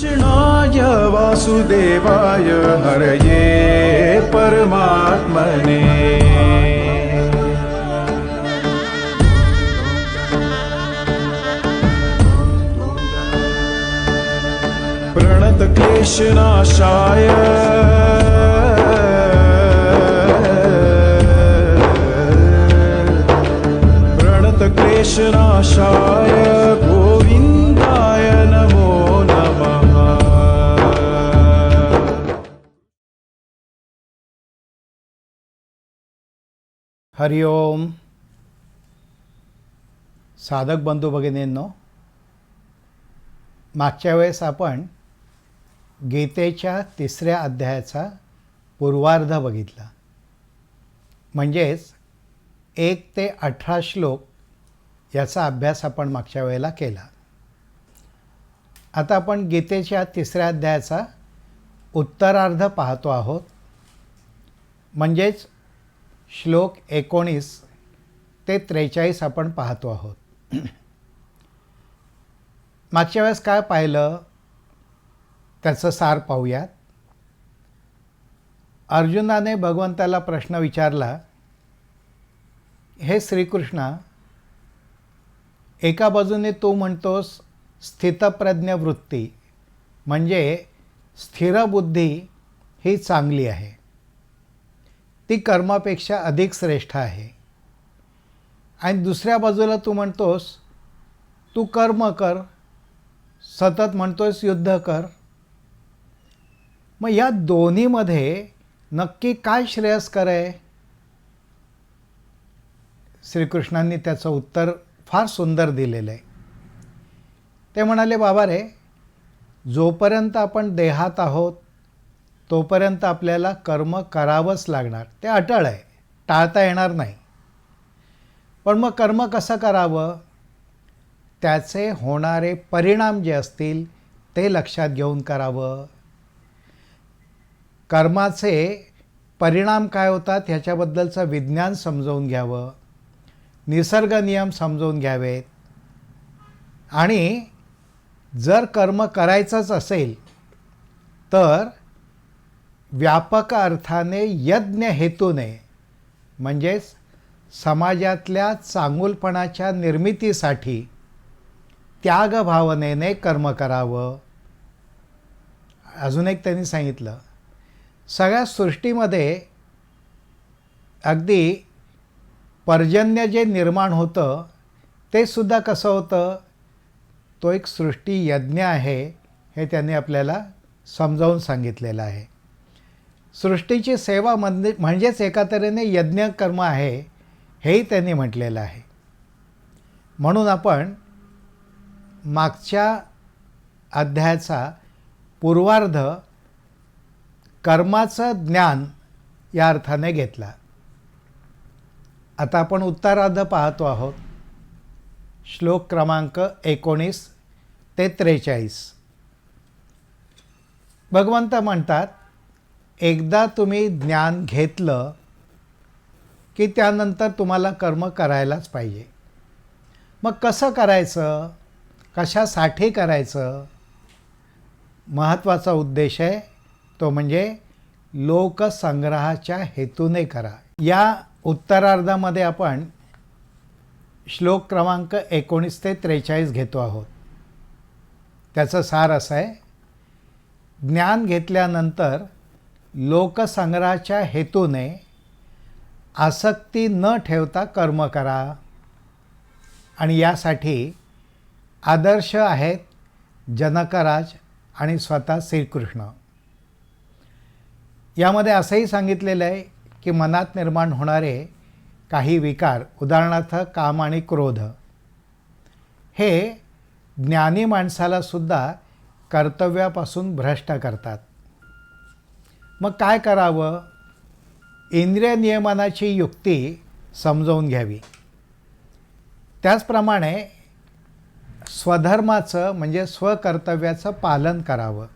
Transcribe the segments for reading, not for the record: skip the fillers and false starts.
कृष्णाय वासुदेवाय हरये परमात्मने प्रणतक्लेशनाशाय प्रणतक्लेशनाशाय गोविन्दाय नमो नमः। हरि ओम। साधक बंधू भगिनींनो, मागच्या वेळेस आपण गीतेच्या 3ऱ्या अध्यायाचा पूर्वार्ध बघितला, म्हणजेच 1 ते 18 श्लोक याचा अभ्यास आपण मागच्या वेळेला केला. आता आपण गीतेच्या 3ऱ्या अध्यायाचा उत्तरार्ध पाहतो आहोत, म्हणजेच श्लोक 19 ते 43 आपण पाहतो आहोत. मागच्या वेळेस काय पाहिलं त्याचं सार पाहूयात. अर्जुनाने भगवंताला प्रश्न विचारला, हे श्रीकृष्णा, एका बाजूने तू म्हणतोस स्थितप्रज्ञ वृत्ती म्हणजे स्थिर बुद्धी ही चांगली आहे, ती कर्मापेक्षा अधिक श्रेष्ठ आहे, आणि दुसऱ्या बाजूला तू म्हणतोस तू कर्म कर, सतत म्हणतोस युद्ध कर. मग या दोन्हीमध्ये नक्की काय श्रेयस्कर आहे? श्रीकृष्णांनी त्याचं उत्तर फार सुंदर दिलेलं आहे. ते म्हणाले, बाबा रे, जोपर्यंत आपण देहात आहोत तोपर्यंत आपल्याला कर्म करावंच लागणार, ते अटळ आहे, टाळता येणार नाही. पण मग कर्म कसं करावं? त्याचे होणारे परिणाम जे असतील ते लक्षात घेऊन करावं. कर्माचे परिणाम काय होतात ह्याच्याबद्दलचं विज्ञान समजावून घ्यावं, निसर्ग नियम समजावून घ्यावेत, आणि जर कर्म करायचंच असेल तर व्यापक अर्थाने यज्ञ हेतूने, म्हणजेच समाजातल्या चांगुलपणाच्या निर्मितीसाठी त्याग भावनेने कर्म करावं. अजून एक त्यांनी सांगितलं, सगळ्या सृष्टीमध्ये अगदी पर्जन्य जे निर्माण होतं ते सुद्धा कसं होतं, तो एक सृष्टी यज्ञ आहे, हे त्यांनी आपल्याला समजावून सांगितलेलं आहे. सृष्टीची सेवा म्हणजेच एका तऱ्हेने यज्ञ कर्म आहे, हेही त्यांनी म्हटलेलं आहे. म्हणून आपण मागच्या अध्यायाचा पूर्वार्ध कर्माचं ज्ञान या अर्थाने घेतला. आता आपण उत्तरार्ध पाहतो आहोत, श्लोक क्रमांक 19 ते 43. भगवंत म्हणतात, एकदा तुम्ही ज्ञान घेतलं की त्यानंतर तुम्हाला कर्म करायलाच पाहिजे. मग कसं करायचं, कशासाठी करायचं? महत्त्वाचा उद्देश आहे तो म्हणजे लोकसंग्रहाच्या हेतूने करा. या उत्तरार्धामध्ये आपण श्लोक क्रमांक 19 ते 43 घेतो आहोत. त्याचं सार असं आहे, ज्ञान घेतल्यानंतर लोकसंग्रहाच्या हेतूने आसक्ती न ठेवता कर्म करा, आणि यासाठी आदर्श आहेत जनकराज आणि स्वतः श्रीकृष्ण. यामध्ये असंही सांगितलेलं आहे की मनात निर्माण होणारे काही विकार, उदाहरणार्थ काम आणि क्रोध, हे ज्ञानी माणसाला सुद्धा कर्तव्यापासून भ्रष्ट करतात. मग काय करावं? इंद्रिय नियमनाची युक्ती समजावून घ्यावी. त्याचप्रमाणे स्वधर्माचं म्हणजे स्वकर्तव्याचं पालन करावं,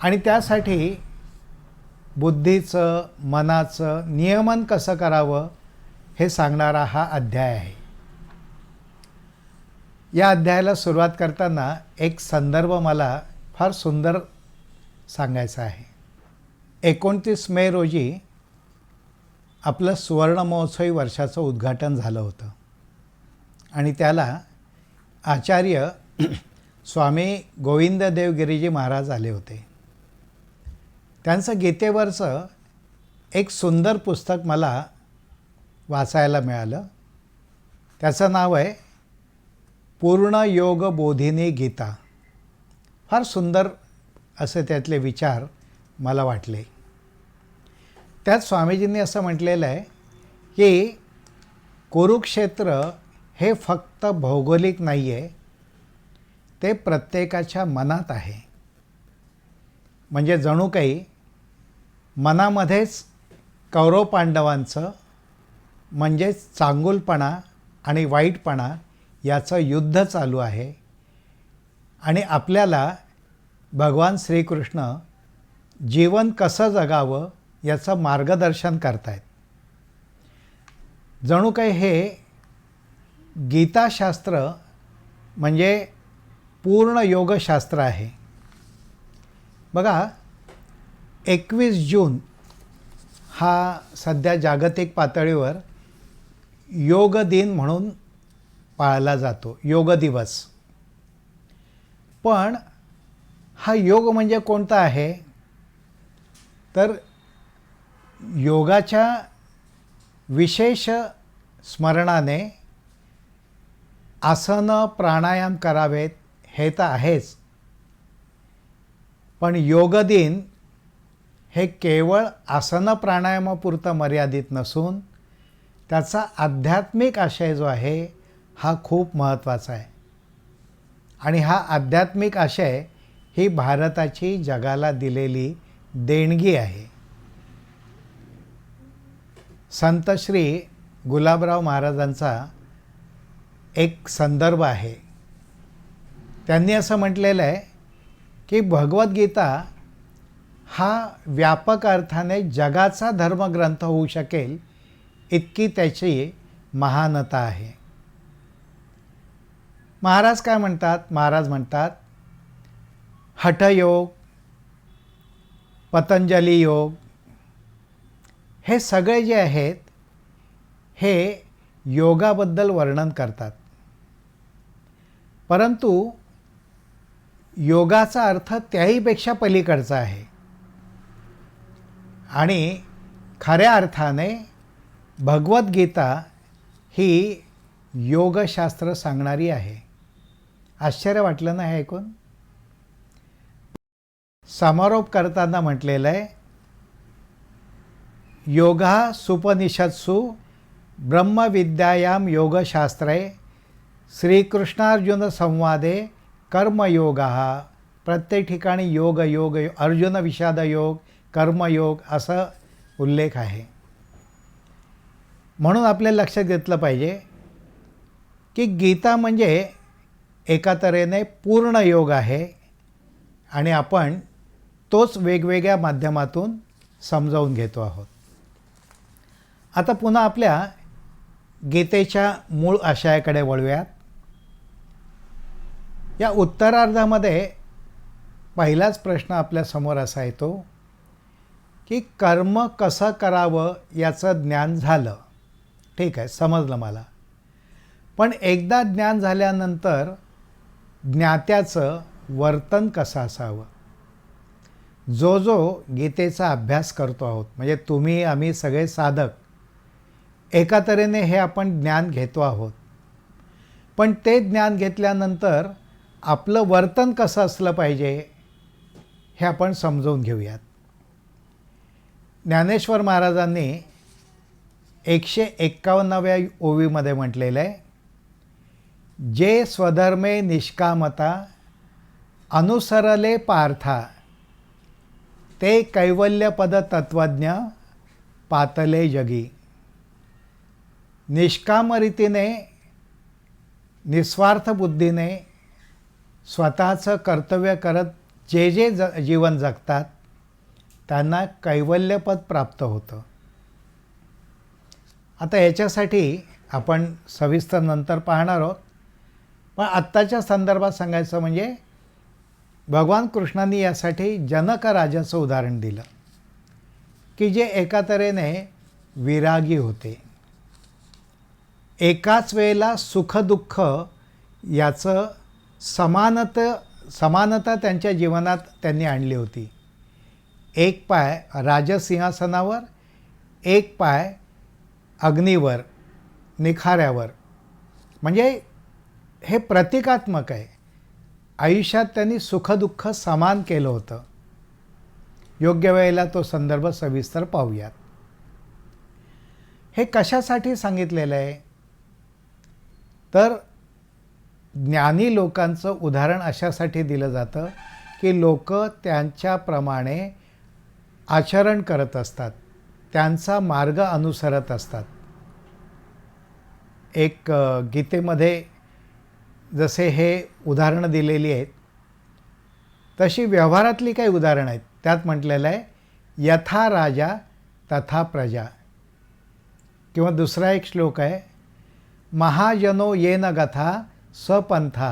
आणि त्यासाठी बुद्धीचं, मनाचं नियमन कसं करावं हे सांगणारा हा अध्याय आहे. या अध्यायाला सुरुवात करताना एक संदर्भ मला फार सुंदर सांगायचा आहे. 29 मे रोजी आपलं सुवर्णमहोत्सवी वर्षाचं उद्घाटन झालं होतं आणि त्याला आचार्य स्वामी गोविंददेव गिरीजी महाराज आले होते. त्यांचं गीतेवरचं एक सुंदर पुस्तक मला वाचायला मिळालं. त्याचं नाव आहे पूर्ण योग बोधिनी गीता. फार सुंदर असे त्यातले विचार मला वाटले. त्यात स्वामीजींनी असं म्हटलेलं आहे की कुरुक्षेत्र हे फक्त भौगोलिक नाही आहे, ते प्रत्येकाच्या मनात आहे. म्हणजे जणू काही मनामध्येच कौरव पांडवांचं म्हणजेच चांगुलपणा आणि वाईटपणा याचं युद्ध चालू आहे आणि आपल्याला भगवान श्रीकृष्ण जीवन कसं जगावं याचं मार्गदर्शन करतायत. जणू काही हे गीताशास्त्र म्हणजे पूर्ण योगशास्त्र आहे. बघा, 21 जून हा सध्या जागतिक पातळीवर योग दिन म्हणून पाळला जातो, योग दिवस. पण हा योग म्हणजे कोणता आहे? तर योगाच्या विशेष स्मरणाने आसनं प्राणायाम करावेत हे तर आहेच, पण योग दिन हे केवळ आसन प्राणायामापुरतं मर्यादित नसून त्याचा आध्यात्मिक आशय जो आहे हा खूप महत्त्वाचा आहे. आणि हा आध्यात्मिक आशय ही भारताची जगाला दिलेली देणगी आहे. संत श्री गुलाबराव महाराजांचा एक संदर्भ आहे. त्यांनी असं म्हटलेलं आहे की भगवद्गीता हा व्यापक अर्थाने जगाचा धर्मग्रंथ होऊ शकेल इतकी त्याची महानता आहे. महाराज काय म्हणतात? महाराज म्हणतात हठयोग, पतंजली योग हे सगळे जे आहेत हे योगाबद्दल वर्णन करतात. परंतु योगाचा अर्थ त्याहीपेक्षा पलीकडचा आहे आणि खऱ्या अर्थाने भगवद्गीता ही योगशास्त्र सांगणारी आहे. आश्चर्य वाटलं ना हे ऐकून? समारोप करताना म्हटलेलं आहे योगा सुपनिषत्सु ब्रह्मविद्यायाम योगशास्त्रे श्रीकृष्णार्जुन संवादे कर्मयोगा. प्रत्येक ठिकाणी योग योग अर्जुन विषाद योग, कर्मयोग असं उल्लेख आहे. म्हणून आपल्याला लक्षात घेतलं पाहिजे की गीता म्हणजे एका तऱ्हेने पूर्ण योग आहे आणि आपण तोच वेगवेगळ्या माध्यमातून समजावून घेतो आहोत. आता पुन्हा आपल्या गीतेच्या मूळ आशयाकडे वळूयात. या उत्तरार्धामध्ये पहिलाच प्रश्न आपल्यासमोर असा येतो की कर्म कसं करावं याचं ज्ञान झालं, ठीक आहे, समजलं मला. पण एकदा ज्ञान झाल्यानंतर ज्ञात्याचं वर्तन कसं असावं? जो गीतेचा अभ्यास करतो आहोत म्हणजे तुम्ही आम्ही सगळे साधक एका तऱ्हेने हे आपण ज्ञान घेतो आहोत, पण ते ज्ञान घेतल्यानंतर आपलं वर्तन कसं असलं पाहिजे हे आपण समजून घेऊयात. ज्ञानेश्वर महाराजांनी 151व्या ओवीमध्ये म्हटलेलं आहे जे स्वधर्मे निष्कामता अनुसरले पार्था ते कैवल्यपद तत्त्वज्ञ पातले जगी. निष्काम रीतीने निस्वार्थ बुद्धीने स्वतःचं कर्तव्य करत जे जीवन जगतात त्यांना कैवल्यपद प्राप्त होतं. आता याच्यासाठी आपण सविस्तर नंतर पाहणार आहोत, पण आत्ताच्या संदर्भात सांगायचं म्हणजे भगवान कृष्णांनी यासाठी जनक राजाचं उदाहरण दिलं की जे एका तऱ्हेने विरागी होते. एकाच वेळेला सुखदुःख याचं समानता त्यांच्या जीवनात त्यांनी आणली होती. एक पाय राजसिंहासनावर, एक पाय अग्नीवर, निखाऱ्यावर. म्हणजे हे प्रतिकात्मक आहे. आयुष्यात त्यांनी सुखदुःख समान केलं होतं. योग्य वेळेला तो संदर्भ सविस्तर पाहूयात. हे कशासाठी सांगितलेलं आहे तर ज्ञानी लोकांचं उदाहरण अशासाठी दिलं जातं की लोक त्यांच्याप्रमाणे आचरण करत असतात, त्यांचा मार्ग अनुसरत असतात. एक गीतेमध्ये जसे हे उदाहरणं दिलेली आहेत तशी व्यवहारातली काही उदाहरणं आहेत. त्यात म्हटलेलं आहे यथा राजा तथा प्रजा. किंवा दुसरा एक श्लोक आहे महाजनो येन गथा सपंथा.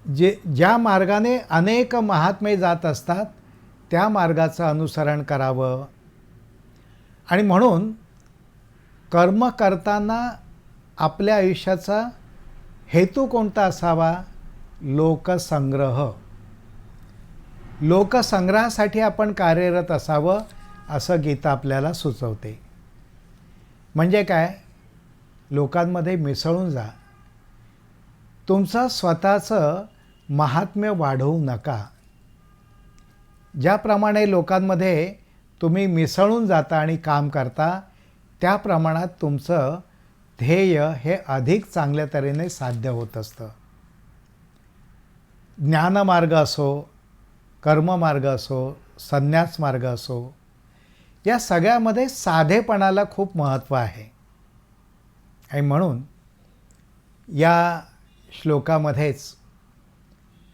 ज्या मार्गाने अनेक महात्मे जात असतात त्या मार्गाचं अनुसरण करावं. आणि म्हणून कर्म करताना आपल्या आयुष्याचा हेतू कोणता असावा? लोकसंग्रह. लोकसंग्रहासाठी आपण कार्यरत असावं असं गीता आपल्याला सुचवते. म्हणजे काय? लोकांमध्ये मिसळून जा. तुमचं स्वतःचं महात्म्य वाढवू नका. ज्याप्रमाणे लोकांमध्ये तुम्ही मिसळून जाता आणि काम करता त्या प्रमाणात तुमचं ध्येय हे अधिक चांगल्या तऱ्हेने साध्य होत असतं. ज्ञानमार्ग असो, कर्ममार्ग असो, संन्यास मार्ग असो, या सगळ्यामध्ये साधेपणाला खूप महत्त्व आहे. आणि म्हणून या श्लोकामध्येच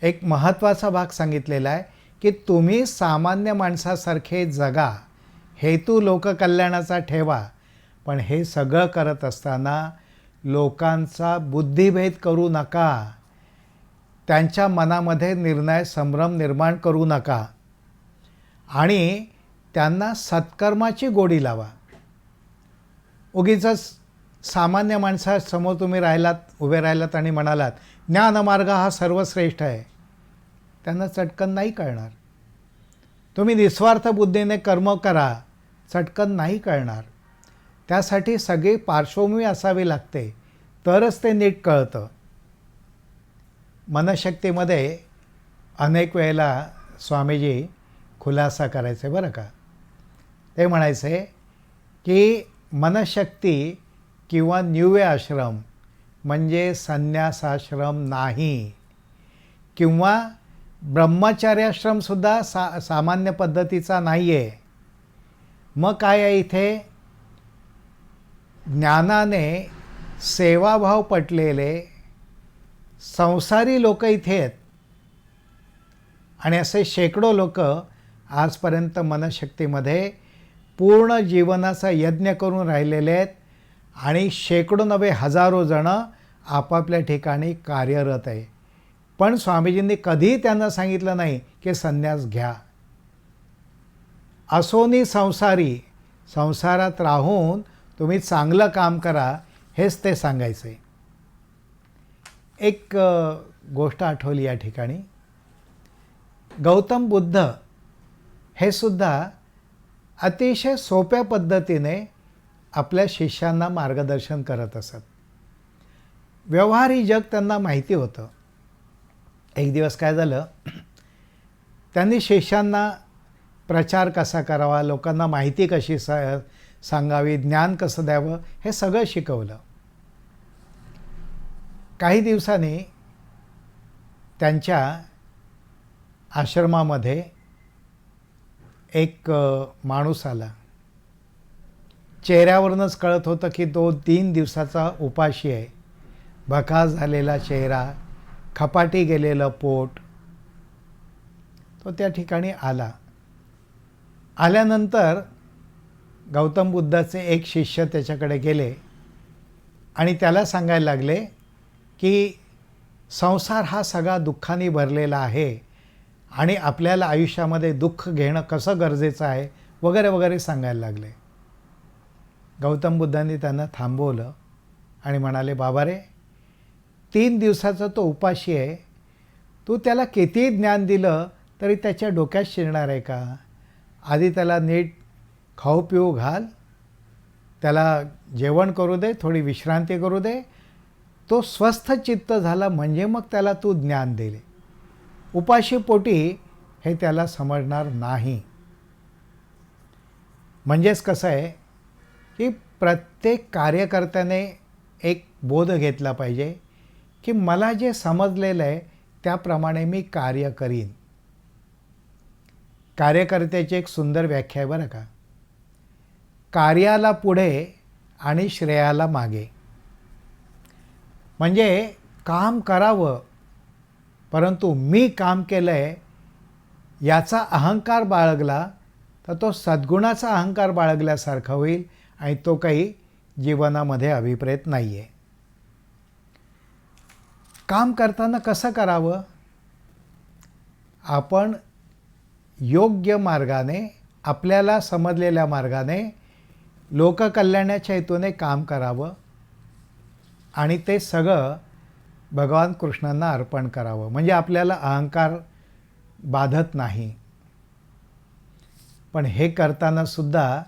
एक महत्त्वाचा भाग सांगितलेला आहे की तुम्ही सामान्य माणसासारखे जगा, हेतू लोककल्याणाचा ठेवा. पण हे सगळं करत असताना लोकांचा बुद्धिभेद करू नका. त्यांच्या मनामध्ये निर्णय संभ्रम निर्माण करू नका. आणि त्यांना सत्कर्माची गोडी लावा. उगीचच सामान्य माणसासमोर तुम्ही उभे राहिलात आणि म्हणालात ज्ञानमार्ग हा सर्वश्रेष्ठ आहे, त्यांना चटकन नाही कळणार. तुम्ही निस्वार्थ बुद्धीने कर्म करा, चटकन नाही कळणार. त्यासाठी सगळी पार्श्वभूमी असावी लागते, तरच ते नीट कळतं. मनशक्तीमध्ये अनेक वेळेला स्वामीजी खुलासा करायचे बरं का. ते म्हणायचे की मनशक्ती किंवा न्यूवे आश्रम म्हणजे संन्यासाश्रम नाही, किंवा ब्रह्मचार्याश्रमसुद्धा सामान्य पद्धतीचा नाही आहे. मग काय आहे इथे? ज्ञानाने सेवाभाव पटलेले संसारी लोक इथे आहेत. आणि असे शेकडो लोक आजपर्यंत मनशक्तीमध्ये पूर्ण जीवनाचा यज्ञ करून राहिलेले आहेत. आणि शेकडो नव्हे हजारो जण आपापल्या ठिकाणी कार्यरत आहे. पण स्वामीजींनी कधीही त्यांना सांगितलं नाही की संन्यास घ्या. असोनी संसारी, संसारात राहून तुम्ही चांगलं काम करा, हेच ते सांगायचे. एक गोष्ट आठवली या ठिकाणी. गौतम बुद्ध हे सुद्धा अतिशय सोप्या पद्धतीने आपल्या शिष्यांना मार्गदर्शन करत असत. व्यवहारी जग त्यांना माहिती होतं. एक दिवस काय झालं, त्यांनी शिष्यांना प्रचार कसा करावा, लोकांना माहिती कशी सांगावी, ज्ञान कसं द्यावं, हे सगळं शिकवलं. काही दिवसांनी त्यांच्या आश्रमामध्ये एक माणूस आला. चेहऱ्यावरूनच कळत होतं की तो 3 दिवसाचा उपाशी आहे. भकास झालेला चेहरा, खपाटी गेलेलं पोट. तो त्या ठिकाणी आला. आल्यानंतर गौतम बुद्धाचे एक शिष्य त्याच्याकडे गेले आणि त्याला सांगायला लागले की संसार हा सगळा दुःखाने भरलेला आहे आणि आपल्याला आयुष्यामध्ये दुःख घेणं कसं गरजेचं आहे वगैरे वगैरे सांगायला लागले. गौतम बुद्धांनी त्यांना थांबवलं आणि म्हणाले, बाबा रे, 3 दिवसाचा तो उपाशी आहे, तू त्याला कितीही ज्ञान दिलं तरी त्याच्या डोक्यात शिरणार आहे का? आधी त्याला नीट खाऊ पिऊ घाल, त्याला जेवण करू दे, थोडी विश्रांती करू दे, तो स्वस्थ चित्त झाला म्हणजे मग त्याला तू ज्ञान दिले. उपाशी पोटी हे त्याला समजणार नाही. म्हणजेच कसं आहे की प्रत्येक कार्यकर्त्याने एक बोध घेतला पाहिजे की मला जे समजलेलं आहे त्याप्रमाणे मी कार्य करीन. कार्यकर्त्याची एक सुंदर व्याख्या आहे बरं का. कार्याला पुढे आणि श्रेयाला मागे. म्हणजे काम करावं परंतु मी काम केलं आहे याचा अहंकार बाळगला तर तो सद्गुणाचा अहंकार बाळगल्यासारखा होईल आणि तो काही जीवनामध्ये अभिप्रेत नाही आहे. काम करताना कसं करावं? आपण योग्य मार्गाने, आपल्याला समजलेल्या मार्गाने, लोककल्याणाच्या हेतूने काम करावं आणि ते सगळं भगवान कृष्णांना अर्पण करावं. म्हणजे आपल्याला अहंकार बाधत नाही. पण हे करताना सुद्धा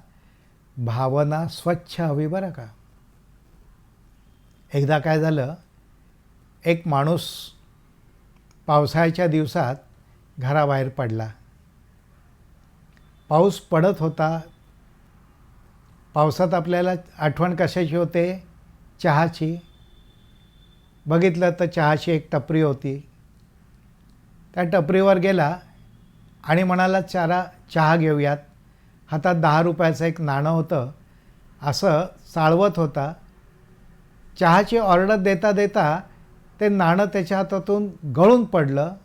भावना स्वच्छ हवी बरं का. एकदा काय झालं, एक माणूस पावसाळ्याच्या दिवसात घराबाहेर पडला. पाऊस पडत होता. पावसात आपल्याला आठवण कशाची होते? चहाची. बघितलं तर चहाची एक टपरी होती. त्या टपरीवर गेला आणि म्हणाला, चहा घेऊयात. हातात 10 रुपयाचं एक नाणं होतं. असं चाळवत होता. चहाची ऑर्डर देता देता ते नाणं त्याच्या हातातून गळून पडलं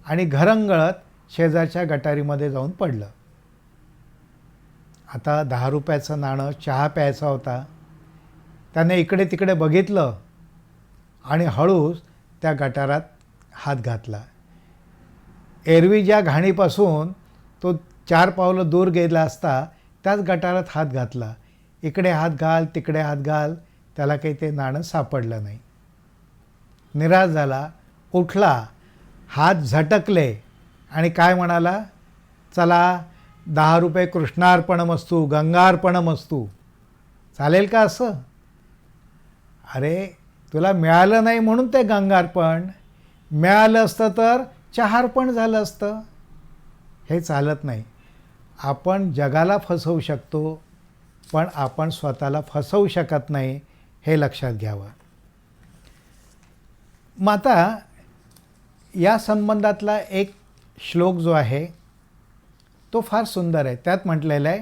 आणि घरंगळत शेजारच्या गटारीमध्ये जाऊन पडलं. आता 10 रुपयाचं नाणं, चहा प्यायचा होता. त्याने इकडे तिकडे बघितलं आणि हळूच त्या गटारात हात घातला. एरवी ज्या घाणीपासून तो 4 पावलं दूर गेला असता त्याच गटारात हात घातला. इकडे हात घाल, तिकडे हात घाल, त्याला काही ते नाणं सापडलं नाही. निराश झाला, उठला, हात झटकले आणि काय म्हणाला, चला 10 रुपये कृष्णार्पणमस्तू, गंगार्पणमस्तू. चालेल का असं? अरे तुला मिळालं नाही म्हणून ते गंगार्पण, मिळालं असतं तर चहार्पण झालं असतं. हे चालत नाही. आपण जगाला फसवू शकतो पण आपण स्वतःला फसवू शकत नाही, हे लक्षात घ्यावं. मग आता या संबंधातला एक श्लोक जो आहे तो फार सुंदर आहे. त्यात म्हटलेलं आहे,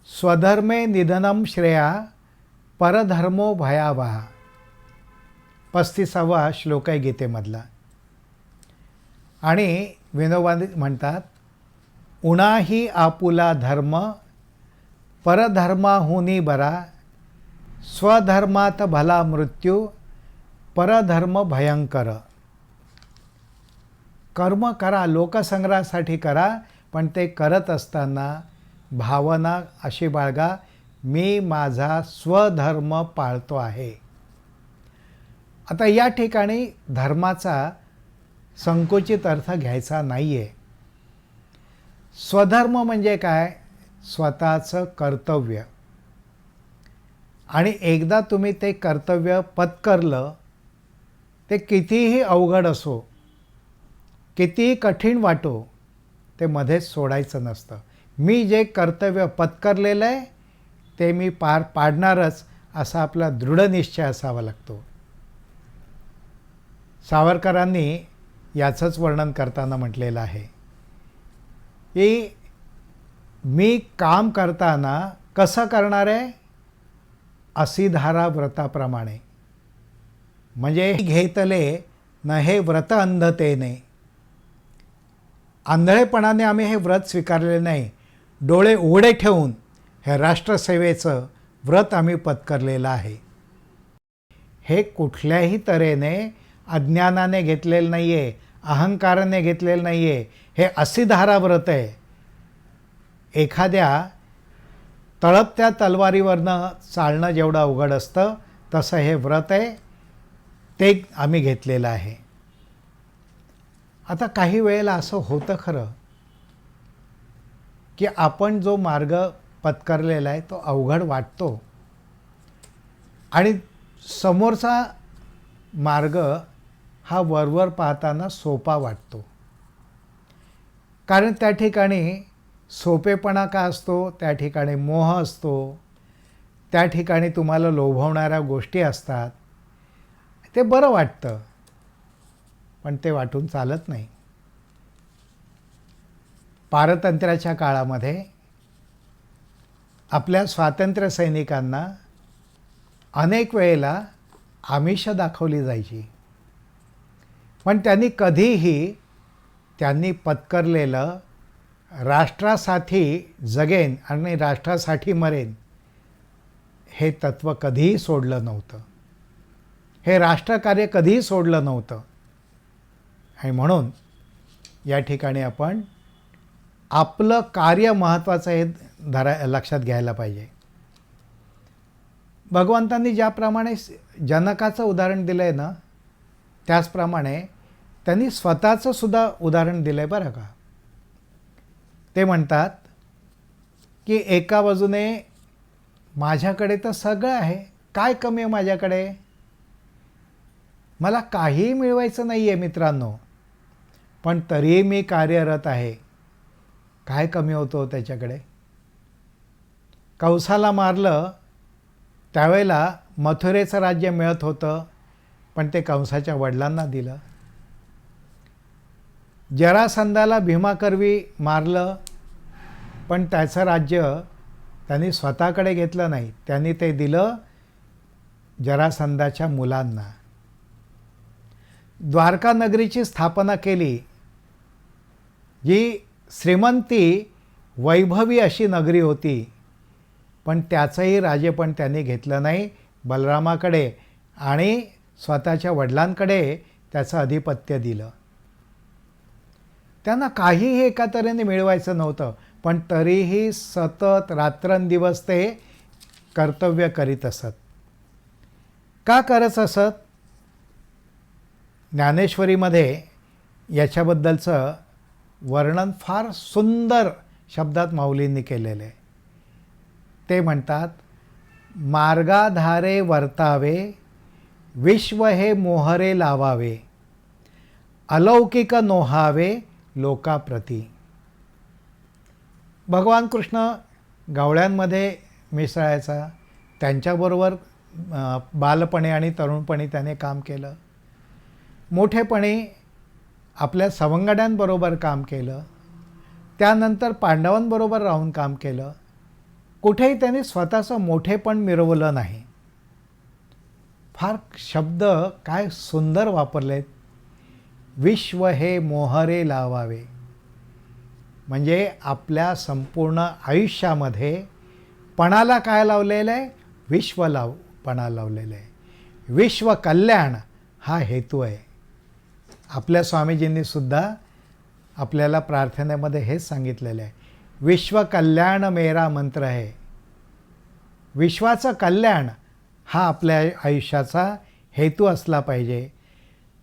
स्वधर्मे निधनम श्रेया परधर्मो भयावहा. 35वा श्लोक आहे गीतेमधला. आणि विनोबांनी म्हणतात, उणाही आपुला धर्म परधर्माहुनी बरा, स्वधर्मात भला मृत्यू परधर्म भयंकर. कर्म करा, लोकसंग्रहासाठी करा, पण ते करत असताना भावना अशी बाळगा, मी माझा स्वधर्म पाळतो आहे. आता या ठिकाणी धर्माचा संकुचित अर्थ घ्यायचा नाही आहे. स्वधर्म म्हणजे काय? स्वतःचं कर्तव्य. आणि एकदा तुम्ही ते कर्तव्य पत्करलं, ते कितीही अवघड असो, कितीही कठीण वाटो, ते मध्येच सोडायचं नसतं. मी जे कर्तव्य पत्करलेलं आहे ते मी पार पाडणारच, असा आपला दृढनिश्चय असावा लागतो. सावरकरांनी याचंच वर्णन करताना म्हटलेलं आहे की मी काम करताना कसं करणार आहे? असिधारा व्रताप्रमाणे. म्हणजे घेतले न हे व्रत अंधतेने. आंधळेपणाने आम्ही हे व्रत स्वीकारलेले नाही. डोळे उघडे ठेवून हे राष्ट्रसेवेचं व्रत आम्ही पत्करलेलं आहे. हे कुठल्याही तऱ्हेने अज्ञानाने घेतलेलं नाही आहे, अहंकाराने घेतलेलं नाही आहे. हे असिधारा व्रत आहे. एखाद्या तळपत्या तलवारीवरनं चालणं जेवढं अवघड असतं तसं हे व्रत आहे, ते आम्ही घेतलेलं आहे. आता काही वेळेला असं होतं खरं की आपण जो मार्ग पत्करलेला आहे तो अवघड वाटतो आणि समोरचा मार्ग हा वरवर पाहताना सोपा वाटतो. कारण त्या ठिकाणी सोपेपणा का असतो, त्या ठिकाणी मोह असतो, त्या ठिकाणी तुम्हाला लोभवणाऱ्या गोष्टी असतात. ते बरं वाटतं, पण ते वाटून चालत नाही. पारतंत्र्याच्या काळामध्ये आपल्या स्वातंत्र्य सैनिकांना अनेक वेळेला आमिष दाखवली जायची, पण त्यांनी पत्करलेलं राष्ट्रासाठी जगेन आणि राष्ट्रासाठी मरेन हे तत्त्व कधीही सोडलं नव्हतं. हे राष्ट्रकार्य कधीही सोडलं नव्हतं. आणि म्हणून या ठिकाणी आपण आपलं कार्य महत्त्वाचं हे लक्षात घ्यायला पाहिजे. भगवंतांनी ज्याप्रमाणे जनकाचं उदाहरण दिलं आहे ना, त्याचप्रमाणे त्यांनी स्वतःचं सुद्धा उदाहरण दिलं आहे बरं का. ते म्हणतात की एका बाजूने माझ्याकडे तर सगळं आहे, काय कमी आहे माझ्याकडे, मला काहीही मिळवायचं नाही आहे मित्रांनो, पण तरीही मी कार्यरत आहे. काय कमी होतो त्याच्याकडे. कंसाला मारलं त्यावेळेला मथुरेचं राज्य मिळत होतं, पण ते कंसाच्या वडिलांना दिलं. जरासंधाला भीमाकरवी मारलं, पण त्याचं राज्य त्यांनी स्वतःकडे घेतलं नाही, त्यांनी ते दिलं जरासंधाच्या मुलांना. द्वारका नगरीची स्थापना केली, जी श्रीमंती वैभवी अशी नगरी होती, पण त्याचंही राजेपण त्यांनी घेतलं नाही, बलरामाकडे आणि स्वतःच्या वडिलांकडे त्याचं अधिपत्य दिलं. त्यांना काहीही एका तऱ्हेने मिळवायचं नव्हतं, पण तरीही सतत रात्रंदिवस ते कर्तव्य करीत असत. का करत असत? ज्ञानेश्वरीमध्ये याच्याबद्दलचं वर्णन फार सुंदर शब्दात माऊलींनी केलेलं आहे. ते म्हणतात, मार्गाधारे वर्तावे, विश्व हे मोहरे लावावे, अलौकिक नोहावे लोकाप्रती. भगवान कृष्ण गवळ्यांमध्ये मिसळायचा, त्यांच्याबरोबर बालपणे आणि तरुणपणी त्याने काम केलं. मोठेपणी आपल्या सवंगड्यांबरोबर काम केलं, त्यानंतर पांडवांबरोबर राहून काम केलं. कुठेही त्यांनी स्वतःचं मोठेपण मिरवलं नाही. फार शब्द काय सुंदर वापरलेत. विश्व हे मोहरे लावावे, म्हणजे आपल्या संपूर्ण आयुष्यामध्ये पणाला काय लावलेलं आहे? पणा लावलेलं आहे. विश्व कल्याण हा हेतू आहे. आपल्या स्वामीजींनी सुद्धा आपल्याला प्रार्थनेमध्ये हेच सांगितलेलं आहे, विश्व कल्याण मेरा मंत्र आहे. विश्वाचं कल्याण हा आपल्या आयुष्याचा हेतू असला पाहिजे.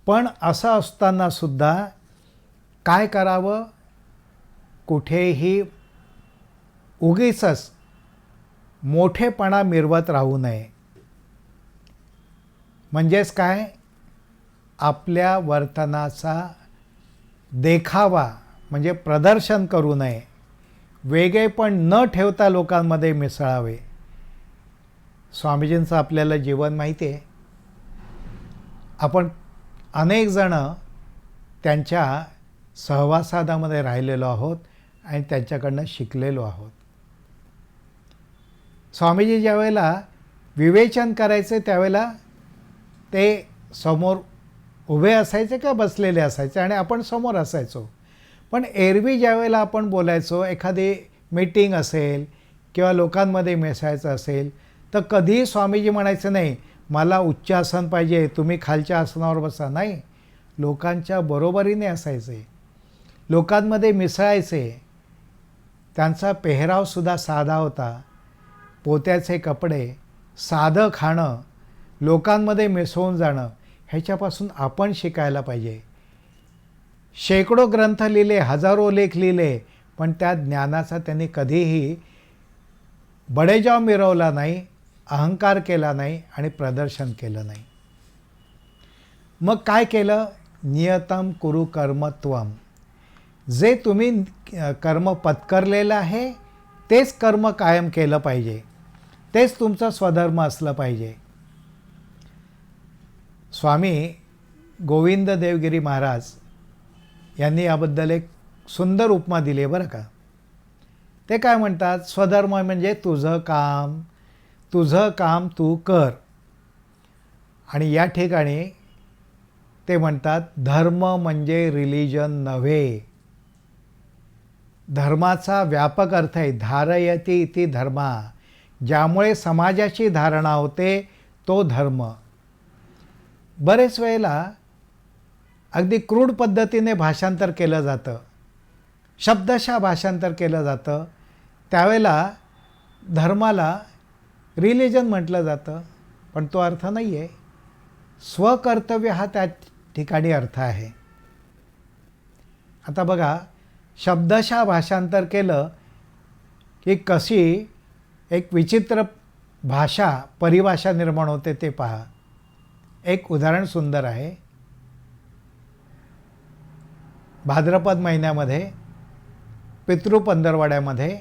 पण असं असताना सुद्धा काय करावं? कुठेही उगीचच मोठेपणा मिरवत राहू नये. म्हणजेच काय? आपल्या वर्तनाचा देखावा म्हणजे प्रदर्शन करू नये. वेगळेपण न ठेवता लोकांमध्ये मिसळावे. स्वामीजींचं आपल्याला जीवन माहिती आहे. आपण अनेक जण त्यांच्या सहवासादामध्ये राहिलेलो आहोत आणि त्यांच्याकडनं शिकलेलो आहोत. स्वामीजी ज्यावेळेला विवेचन करायचे त्यावेळेला ते समोर उभे असायचे का बसलेले असायचे आणि आपण समोर असायचो. पण एरवी ज्यावेळेला आपण बोलायचो, एखादी मीटिंग असेल किंवा लोकांमध्ये मिसळायचं असेल, तर कधीही स्वामीजी म्हणायचं नाही, मला उच्च आसन पाहिजे, तुम्ही खालच्या आसनावर बसा. नाही, लोकांच्या बरोबरीने असायचे, लोकांमध्ये मिसळायचे. त्यांचा पेहरावसुद्धा साधा होता. पोत्याचे कपडे, साधं खाणं, लोकांमध्ये मिसळून जाणं, ह्याच्यापासून आपण शिकायला पाहिजे. शेकडो ग्रंथ लिहिले, हजारो लेख लिहिले, पण त्या ज्ञानाचा त्यांनी कधीही बडेजाव मिरवला नाही, अहंकार केला नाही आणि प्रदर्शन केलं नाही. मग काय केलं? नियतम कुरु कर्मत्वम. जे तुम्ही कर्म पत्करलेलं आहे तेच कर्म कायम केलं पाहिजे, तेच तुमचं स्वधर्म असलं पाहिजे. स्वामी गोविंद देवगिरी महाराज यांनी याबद्दल एक सुंदर उपमा दिली आहे बरं का. ते काय म्हणतात? स्वधर्म म्हणजे तुझं काम तू कर. आणि या ठिकाणी ते म्हणतात धर्म म्हणजे रिलिजन नव्हे. धर्माचा व्यापक अर्थ आहे धारयती इति धर्मा. ज्यामुळे समाजाची धारणा होते तो धर्म. बरेच वेळेला अगदी क्रूड पद्धतीने भाषांतर केलं जातं, शब्दशः भाषांतर केलं जातं. त्यावेळेला धर्माला रिलिजन म्हटलं जातं, पण तो अर्थ नाही आहे. स्वकर्तव्य हा त्या ठिकाणी अर्थ आहे. आता बघा, शब्दशः भाषांतर केलं की कशी एक विचित्र भाषा, परिभाषा निर्माण होते ते पहा. एक उदाहरण सुंदर आहे. भाद्रपद महिन्यामध्ये पितृपंधरवड्यामध्ये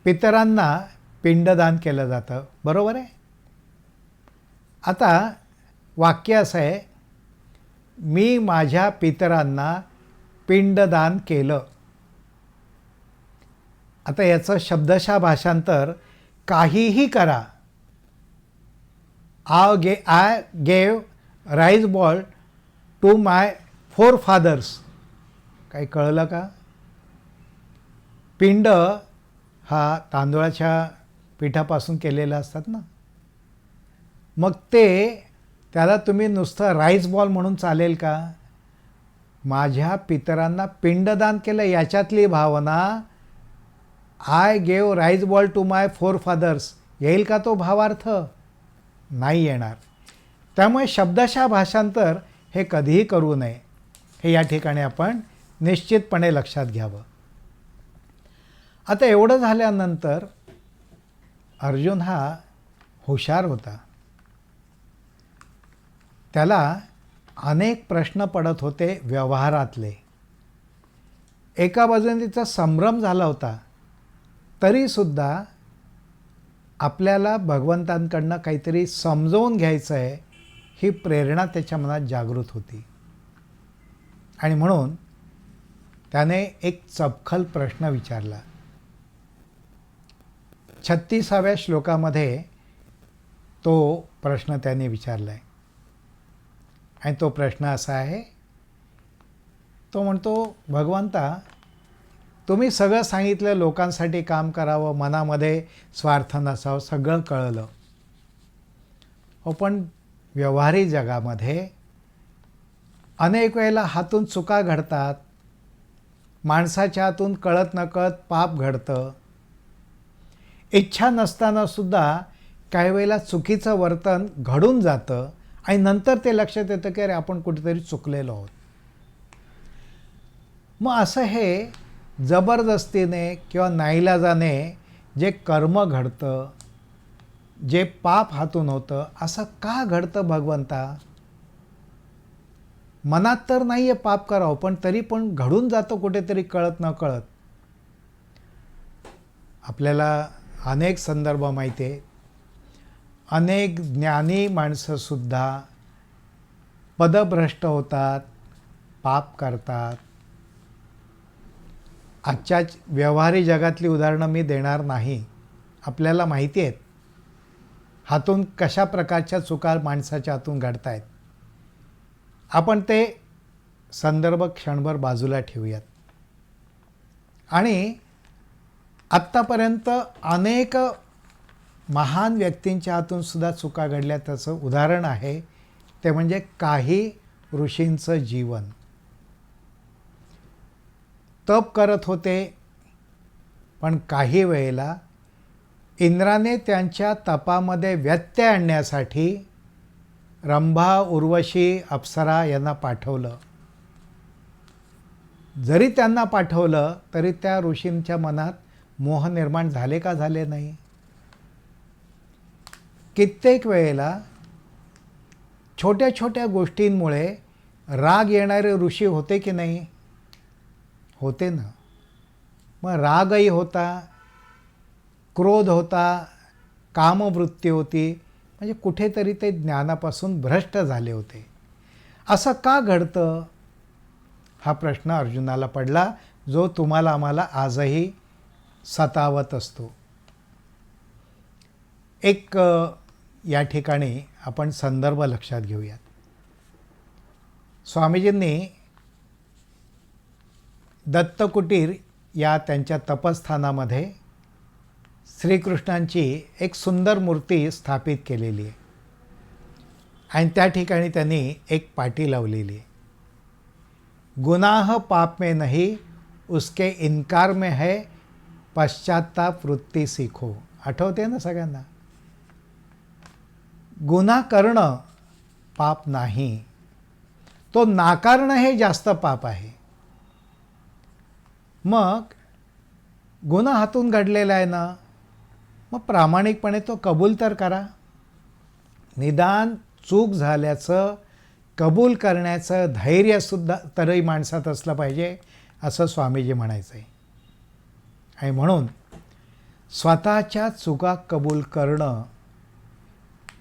पितरांना पिंडदान केलं जातं, बरोबर आहे. आता वाक्य असं आहे, मी माझ्या पितरांना पिंडदान केलं. आता याचं शब्दशः भाषांतर काहीही करा. I gave rice ball to my forefathers. काही कळलं का? पिंड हा तांदूळाच्या पिठापासून केलेला असतात ना, मग त्याला तुम्ही नुसतं राईस बॉल म्हणून चालेल का? माझ्या पितरांना पिंडदान केलं याच्यातली भावना I gave rice ball to my forefathers येईल का तो भावार्थ? नाही येणार. त्यामुळे शब्दशः भाषांतर हे कधीही करू नये, हे या ठिकाणी आपण निश्चितपणे लक्षात घ्यावं. आता एवढं झाल्यानंतर अर्जुन हा हुशार होता. त्याला अनेक प्रश्न पडत होते व्यवहारातले. एका बाजूने तिचा संभ्रम झाला होता, तरीसुद्धा आपल्याला भगवंतांकडनं काहीतरी समजवून घ्यायचं आहे ही प्रेरणा त्याच्या मनात जागृत होती. आणि म्हणून त्याने एक चपखल प्रश्न विचारला. 36व्या श्लोकामध्ये तो प्रश्न त्याने विचारला आहे. आणि तो प्रश्न असा आहे, तो म्हणतो, भगवंता तुम्ही सगळं सांगितलं, लोकांसाठी काम करावं, मनामध्ये स्वार्थ नसावं, सगळं कळलं. हो, पण व्यवहारी जगामध्ये अनेक वेळेला हातून चुका घडतात. माणसाच्या हातून कळत नकळत पाप घडतं. इच्छा नसतानासुद्धा काही वेळेला चुकीचं वर्तन घडून जातं आणि नंतर ते लक्षात येतं की अरे आपण कुठेतरी चुकलेलो आहोत. मग असं हे जबरदस्तीने किंवा नाईलाजाने जे कर्म घडतं, जे पाप हातून होतं, असं का घडतं भगवंता? मनात तर नाही आहे पाप करावं, पण तरी पण घडून जातं कुठेतरी कळत न कळत. आपल्याला अनेक संदर्भ माहिती आहे. अनेक ज्ञानी माणसंसुद्धा पदभ्रष्ट होतात, पाप करतात. आजच्या व्यवहारी जगातली उदाहरणं मी देणार नाही, आपल्याला माहिती आहेत हातून कशा प्रकारच्या चुका माणसाच्या हातून घडत आहेत. आपण ते संदर्भ क्षणभर बाजूला ठेवूयात. आणि आत्तापर्यंत अनेक महान व्यक्तींच्या हातून सुद्धा चुका घडल्या त्याचं उदाहरण आहे ते म्हणजे काही ऋषींचं जीवन. तप करत होते, पण काही वेळेला इंद्राने त्यांच्या तपामध्ये व्यत्यय आणण्यासाठी रंभा, उर्वशी, अप्सरा यांना पाठवलं. जरी त्यांना पाठवलं तरी त्या ऋषींच्या मनात मोह निर्माण झाले का झाले नाही. कित्येक वेळेला छोट्या छोट्या गोष्टींमुळे राग येणारे ऋषी होते की नाही? होते ना. मग रागही होता, क्रोध होता, कामवृत्ती होती, म्हणजे कुठेतरी ते ज्ञानापासून भ्रष्ट झाले होते. असं का घडतं हा प्रश्न अर्जुनाला पडला, जो तुम्हाला आम्हाला आजही सतावत असतो. एक या ठिकाणी आपण संदर्भ लक्षात घेऊयात. स्वामीजींनी दत्तकुटीर या त्यांच्या तपस्थानामध्ये श्रीकृष्णांची एक सुंदर मूर्ती स्थापित केलेली आहे आणि त्या ठिकाणी त्यांनी एक पाटी लावलेली आहे. गुनाह पाप में नहीं, उसके इनकार में है, पश्चाताप वृत्ती सीखो. आठवते ना सगळ्यांना? गुन्हा करणं पाप नाही, तो नाकारणं हे जास्त पाप आहे. मग गुन्हा हातून घडलेला आहे ना, मग प्रामाणिकपणे तो कबूल तर करा. निदान चूक झाल्याचं कबूल करण्याचं धैर्यसुद्धा तरी माणसात असलं पाहिजे, असं स्वामीजी म्हणायचं आहे. आणि म्हणून स्वतःच्या चुका कबूल करणं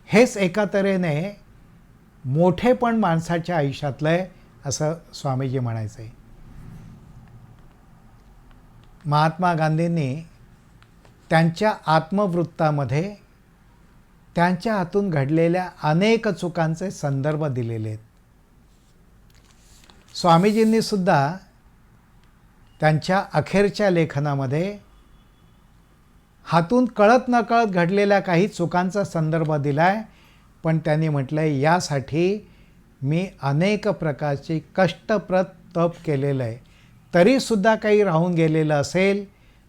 हेच एका तऱ्हेने मोठेपण माणसाच्या आयुष्यातलं आहे, असं स्वामीजी म्हणायचं आहे. महात्मा गांधींनी त्यांच्या आत्मवृत्तामध्ये त्यांच्या हातून घडलेल्या अनेक चुकांचे संदर्भ दिलेले आहेत. स्वामीजींनी सुद्धा त्यांच्या अखेरच्या लेखनामध्ये हातून कळत नकळत घडलेल्या काही चुकांचा संदर्भ दिला आहे, पण त्यांनी म्हटलं आहे यासाठी मी अनेक प्रकारची कष्टप्रद तप केलेलं आहे. तरीसुद्धा काही राहून गेलेलं असेल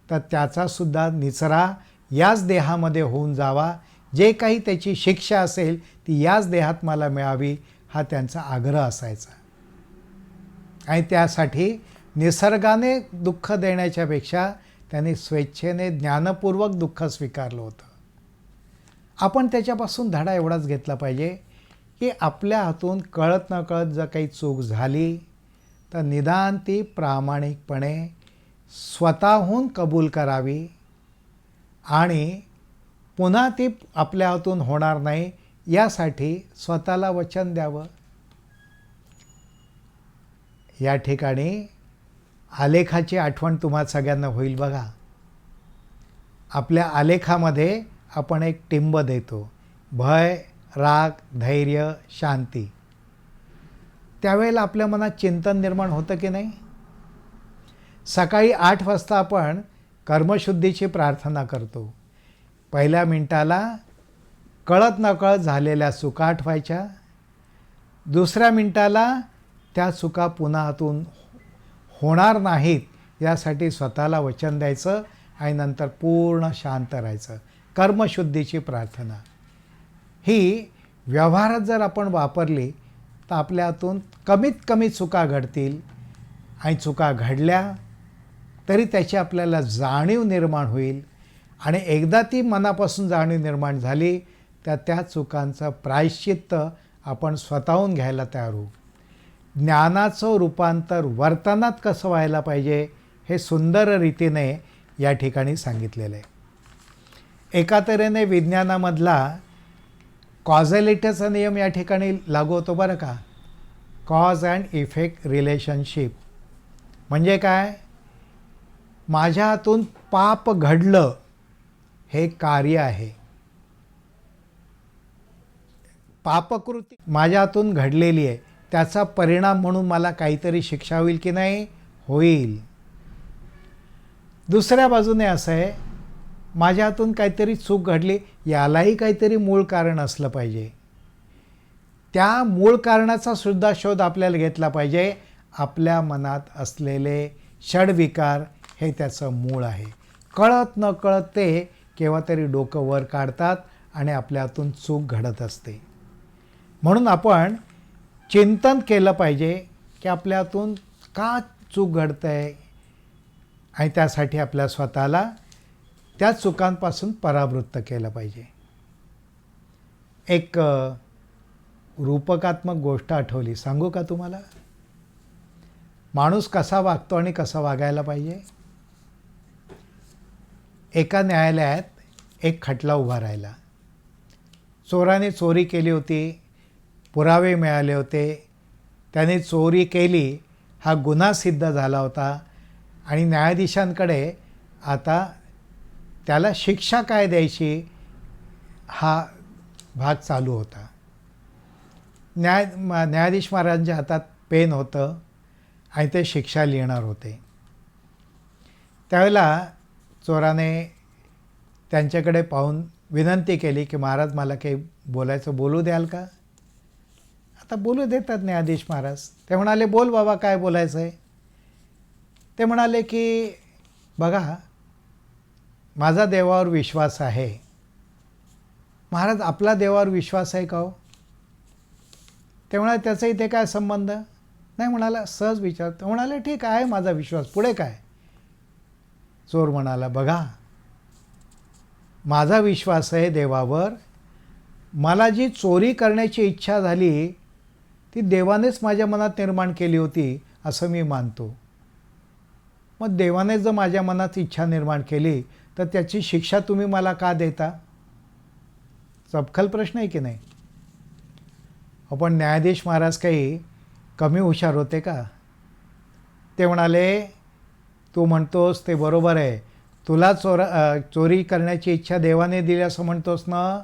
तर त्याचासुद्धा निचरा याच देहामध्ये होऊन जावा. जे काही त्याची शिक्षा असेल ती याच देहात मला मिळावी, हा त्यांचा आग्रह असायचा. आणि त्यासाठी निसर्गाने दुःख देण्याच्यापेक्षा त्यांनी स्वेच्छेने ज्ञानपूर्वक दुःख स्वीकारलं होतं. आपण त्याच्यापासून धडा एवढाच घेतला पाहिजे की आपल्या हातून कळत नकळत जर काही चूक झाली तर निदान ती प्रामाणिकपणे स्वतःहून कबूल करावी आणि पुन्हा ती आपल्या हातून होणार नाही यासाठी स्वतःला वचन द्यावं. या ठिकाणी आलेखाची आठवण तुम्हा सगळ्यांना होईल बघा. आपल्या आलेखामध्ये आपण एक टिंब देतो, भय, राग, धैर्य, शांती. त्यावेळेला आपल्या मनात चिंतन निर्माण होतं की नाही? सकाळी 8 वाजता आपण कर्मशुद्धीची प्रार्थना करतो. पहिल्या मिनिटाला कळत नकळत झालेल्या चुका आठवायच्या, दुसऱ्या मिनिटाला त्या चुका पुन्हा हातून होणार नाहीत यासाठी स्वतःला वचन द्यायचं आणि नंतर पूर्ण शांत राहायचं. कर्मशुद्धीची प्रार्थना ही व्यवहारात जर आपण वापरली तर आपल्या हातून कमीत कमी चुका घडतील आणि चुका घडल्या तरी त्याची आपल्याला जाणीव निर्माण होईल आणि एकदा ती मनापासून जाणीव निर्माण झाली तर त्या चुकांचं प्रायश्चित्त आपण स्वतःहून घ्यायला तयार होऊ. ज्ञानाचं रूपांतर वर्तनात कसं व्हायला पाहिजे हे सुंदर रीतीने या ठिकाणी सांगितलेलं आहे. एका तऱ्हेने विज्ञानामधला कॉझॅलिटीचा नियम या ठिकाणी लागू होतो बरं का. कॉज अँड इफेक्ट रिलेशनशिप म्हणजे काय? माझ्या हातून पाप घडलं हे कार्य आहे. पापकृती माझ्या हातून घडलेली आहे, त्याचा परिणाम म्हणून मला काहीतरी शिक्षा होईल की नाही? होईल. दुसऱ्या बाजूने असं आहे, माझ्या हातून काहीतरी चूक घडली, यालाही काहीतरी मूळ कारण असलं पाहिजे. त्या मूळ कारणाचा सुद्धा शोध आपल्याला घेतला पाहिजे. आपल्या मनात असलेले षडविकार हे त्याचं मूळ आहे. कळत न कळत ते केव्हा तरी डोकं वर काढतात आणि आपल्या हातून चूक घडत असते. म्हणून आपण चिंतन केलं पाहिजे की आपल्या हातून का चूक घडतं आहे, आणि त्यासाठी आपल्या स्वतःला त्या चुकांपासून परावृत्त केलं पाहिजे. एक रूपकात्मक गोष्ट आठवली, सांगू का तुम्हाला? माणूस कसा वागतो आणि कसा वागायला पाहिजे. एका न्यायालयात एक खटला उभा राहिला. चोराने चोरी केली होती, पुरावे मिळाले होते, त्याने चोरी केली हा गुन्हा सिद्ध झाला होता आणि न्यायाधीशांकडे आता त्याला शिक्षा काय द्यायची हा भाग चालू होता. न्यायाधीश महाराजांच्या हातात पेन होतं आणि ते शिक्षा लिहिणार होते. त्यावेळेला चोराने त्यांच्याकडे पाहून विनंती केली की महाराज मला काही बोलायचं बोलू द्याल का. आता बोलू देतात न्यायाधीश महाराज. ते म्हणाले बोल बाबा काय बोलायचं आहे. ते म्हणाले की बघा माझा देवावर विश्वास आहे. महाराज आपला देवावर विश्वास आहे का हो. ते म्हणाले त्याचा इथे काय संबंध नाही. म्हणाला सहज विचारतो. म्हणाले ठीक आहे माझा विश्वास, पुढे काय. चोर म्हणाला बघा माझा विश्वास आहे देवावर, मला जी चोरी करण्याची इच्छा झाली ती देवानेच माझ्या मनात निर्माण केली होती असं मी मानतो. मग देवाने जर माझ्या मनात इच्छा निर्माण केली तर त्याची शिक्षा तुम्ही मला का देता. चपखल प्रश्न आहे की नाही. आपण न्यायाधीश महाराज काही कमी हुशार होते का. ते म्हणाले तू म्हणतोस ते बरोबर आहे, तुला चोरी करण्याची इच्छा देवाने दिली असं म्हणतोस ना,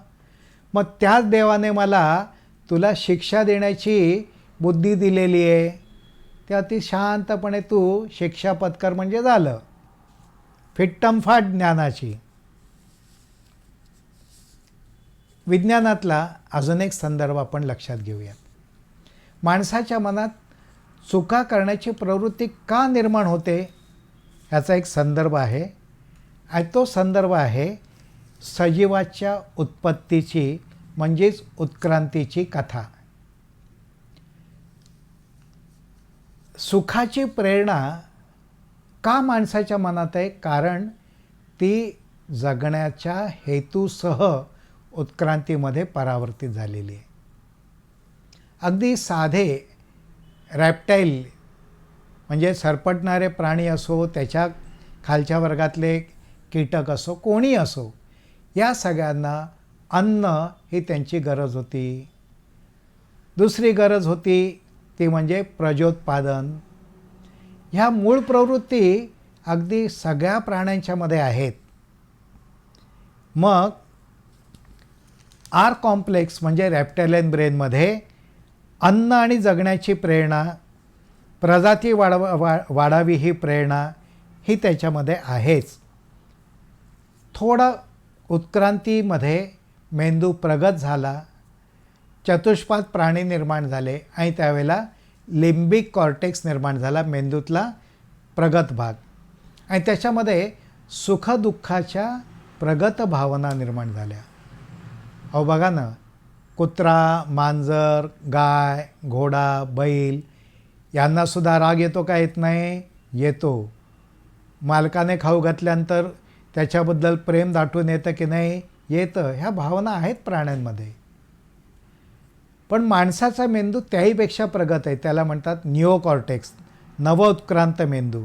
मग त्याच देवाने मला तुला शिक्षा देण्याची बुद्धी दिलेली आहे. ते अति शांतपणे तू शिक्षा पत्कर म्हणजे झालं. फिट्टमफाट ज्ञानाची. विज्ञानातला अजून एक संदर्भ आपण लक्षात घेऊयात. माणसाच्या मनात चुका करण्याची प्रवृत्ती का निर्माण होते ह्याचा एक संदर्भ आहे आणि तो संदर्भ आहे सजीवाच्या उत्पत्तीची म्हणजेच उत्क्रांतीची कथा. सुखाची प्रेरणा का माणसाच्या मनात आहे, कारण ती जगण्याच्या हेतूसह उत्क्रांतीमध्ये परावर्तित झालेली आहे. अगदी साधे रॅप्टाईल म्हणजे सरपटणारे प्राणी असो, त्याच्या खालच्या वर्गातले कीटक असो, कोणी असो, या सगळ्यांना अन्न ही त्यांची गरज होती. दुसरी गरज होती ती म्हणजे प्रजोत्पादन. ह्या मूळ प्रवृत्ती अगदी सगळ्या प्राण्यांच्यामध्ये आहेत. मग आर कॉम्प्लेक्स म्हणजे रॅप्टायलियन ब्रेनमध्ये अन्न आणि जगण्याची प्रेरणा, प्रजाती वाढावी ही प्रेरणा ही त्याच्यामध्ये आहेच. थोडं उत्क्रांतीमध्ये मेंदू प्रगत झाला, चतुष्पाद प्राणी निर्माण झाले आणि त्यावेळेला लिम्बिक कॉर्टेक्स निर्माण झाला, मेंदूतला प्रगत भाग, आणि त्याच्यामध्ये सुखदुःखाच्या प्रगत भावना निर्माण झाल्या. अहो बघा ना, कुत्रा, मांजर, गाय, घोडा, बैल यांनासुद्धा राग येतो का येत नाही? येतो. मालकाने खाऊ घातल्यानंतर त्याच्याबद्दल प्रेम दाटून येतं की नाही? येतं. ह्या भावना आहेत प्राण्यांमध्ये. पण माणसाचा मेंदू त्याहीपेक्षा प्रगत आहे. त्याला म्हणतात निओकॉर्टेक्स, नवोत्क्रांत मेंदू.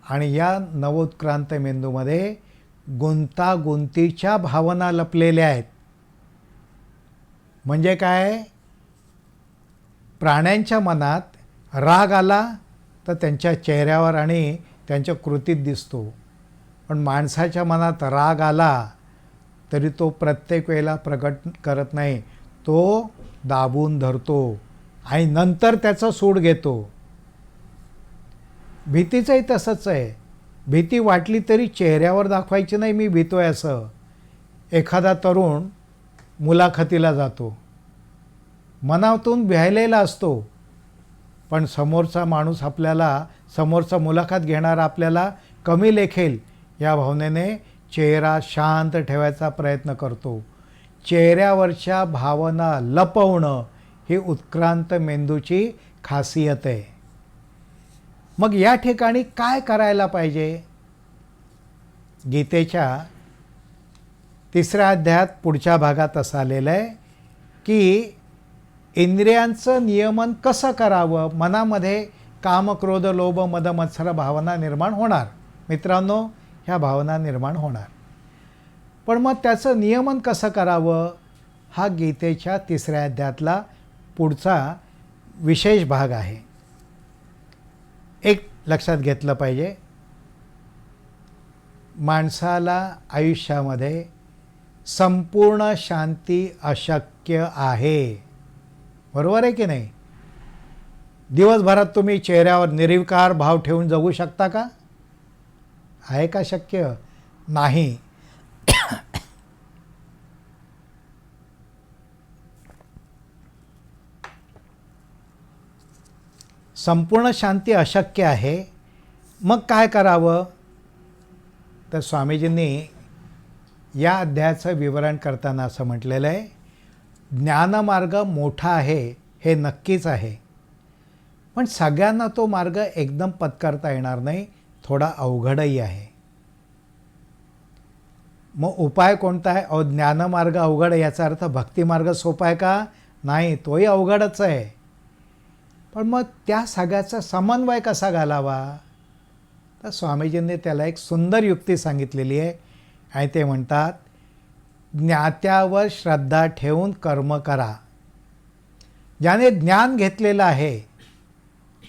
आणि या नवोत्क्रांत मेंदूमध्ये गुंतागुंतीच्या भावना लपलेल्या आहेत. म्हणजे काय? प्राण्यांच्या मनात राग आला तर त्यांच्या चेहऱ्यावर आणि त्यांच्या कृतीत दिसतो. पण माणसाच्या मनात राग आला तरी तो प्रत्येक वेळेला प्रकट करत नाही. तो दाबून धरतो आणि नंतर त्याचा सूड घेतो. भीतीचंही तसंच आहे. भीती वाटली तरी चेहऱ्यावर दाखवायची नाही मी भीतोय असं. एखादा तरुण मुलाखतीला जातो, मनातून भ्यायलेला असतो, पण समोरचा माणूस आपल्याला, समोरचा मुलाखत घेणारा आपल्याला कमी लेखेल या भावनेने चेहरा शांत ठेवायचा प्रयत्न करतो. चेहऱ्यावरच्या भावना लपवणं ही उत्क्रांत मेंदूची खासियत आहे. मग या ठिकाणी काय करायला पाहिजे? गीतेच्या 3ऱ्या अध्यायात पुढच्या भागात असं आलेलं आहे की इंद्रियांचं नियमन कसं करावं. मनामध्ये काम, क्रोध, लोभ, मद, मत्सर भावना निर्माण होणार. मित्रांनो, ह्या भावना निर्माण होणार. पण मग त्याचं नियमन कसं करावं हा गीतेच्या 3ऱ्या अध्यायातला पुढचा विशेष भाग आहे. एक लक्षात घेतलं पाहिजे, माणसाला आयुष्यामध्ये संपूर्ण शांती अशक्य आहे. बरोबर आहे की नाही? दिवसभरात तुम्ही चेहऱ्यावर निर्विकार भाव ठेवून जगू शकता का? आहे का शक्य? नाही. संपूर्ण शांती अशक्य आहे. मग काय करावं? तर स्वामीजींनी या अध्यायाचं विवरण करताना असं म्हटलेलं आहे, ज्ञानमार्ग मोठा आहे हे नक्कीच आहे, पण सगळ्यांना तो मार्ग एकदम पत्करता येणार नाही, थोडा अवघडही आहे. मग उपाय कोणता आहे? ज्ञानमार्ग अवघड आहे याचा अर्थ भक्तिमार्ग सोपा आहे का? नाही, तोही अवघडच आहे. पण मग त्या सगळ्याचा समन्वय कसा घालावा? तर स्वामीजींनी त्याला एक सुंदर युक्ती सांगितलेली आहे आणि ते म्हणतात, ज्ञात्यावर श्रद्धा ठेवून कर्म करा. ज्याने ज्ञान घेतलेलं आहे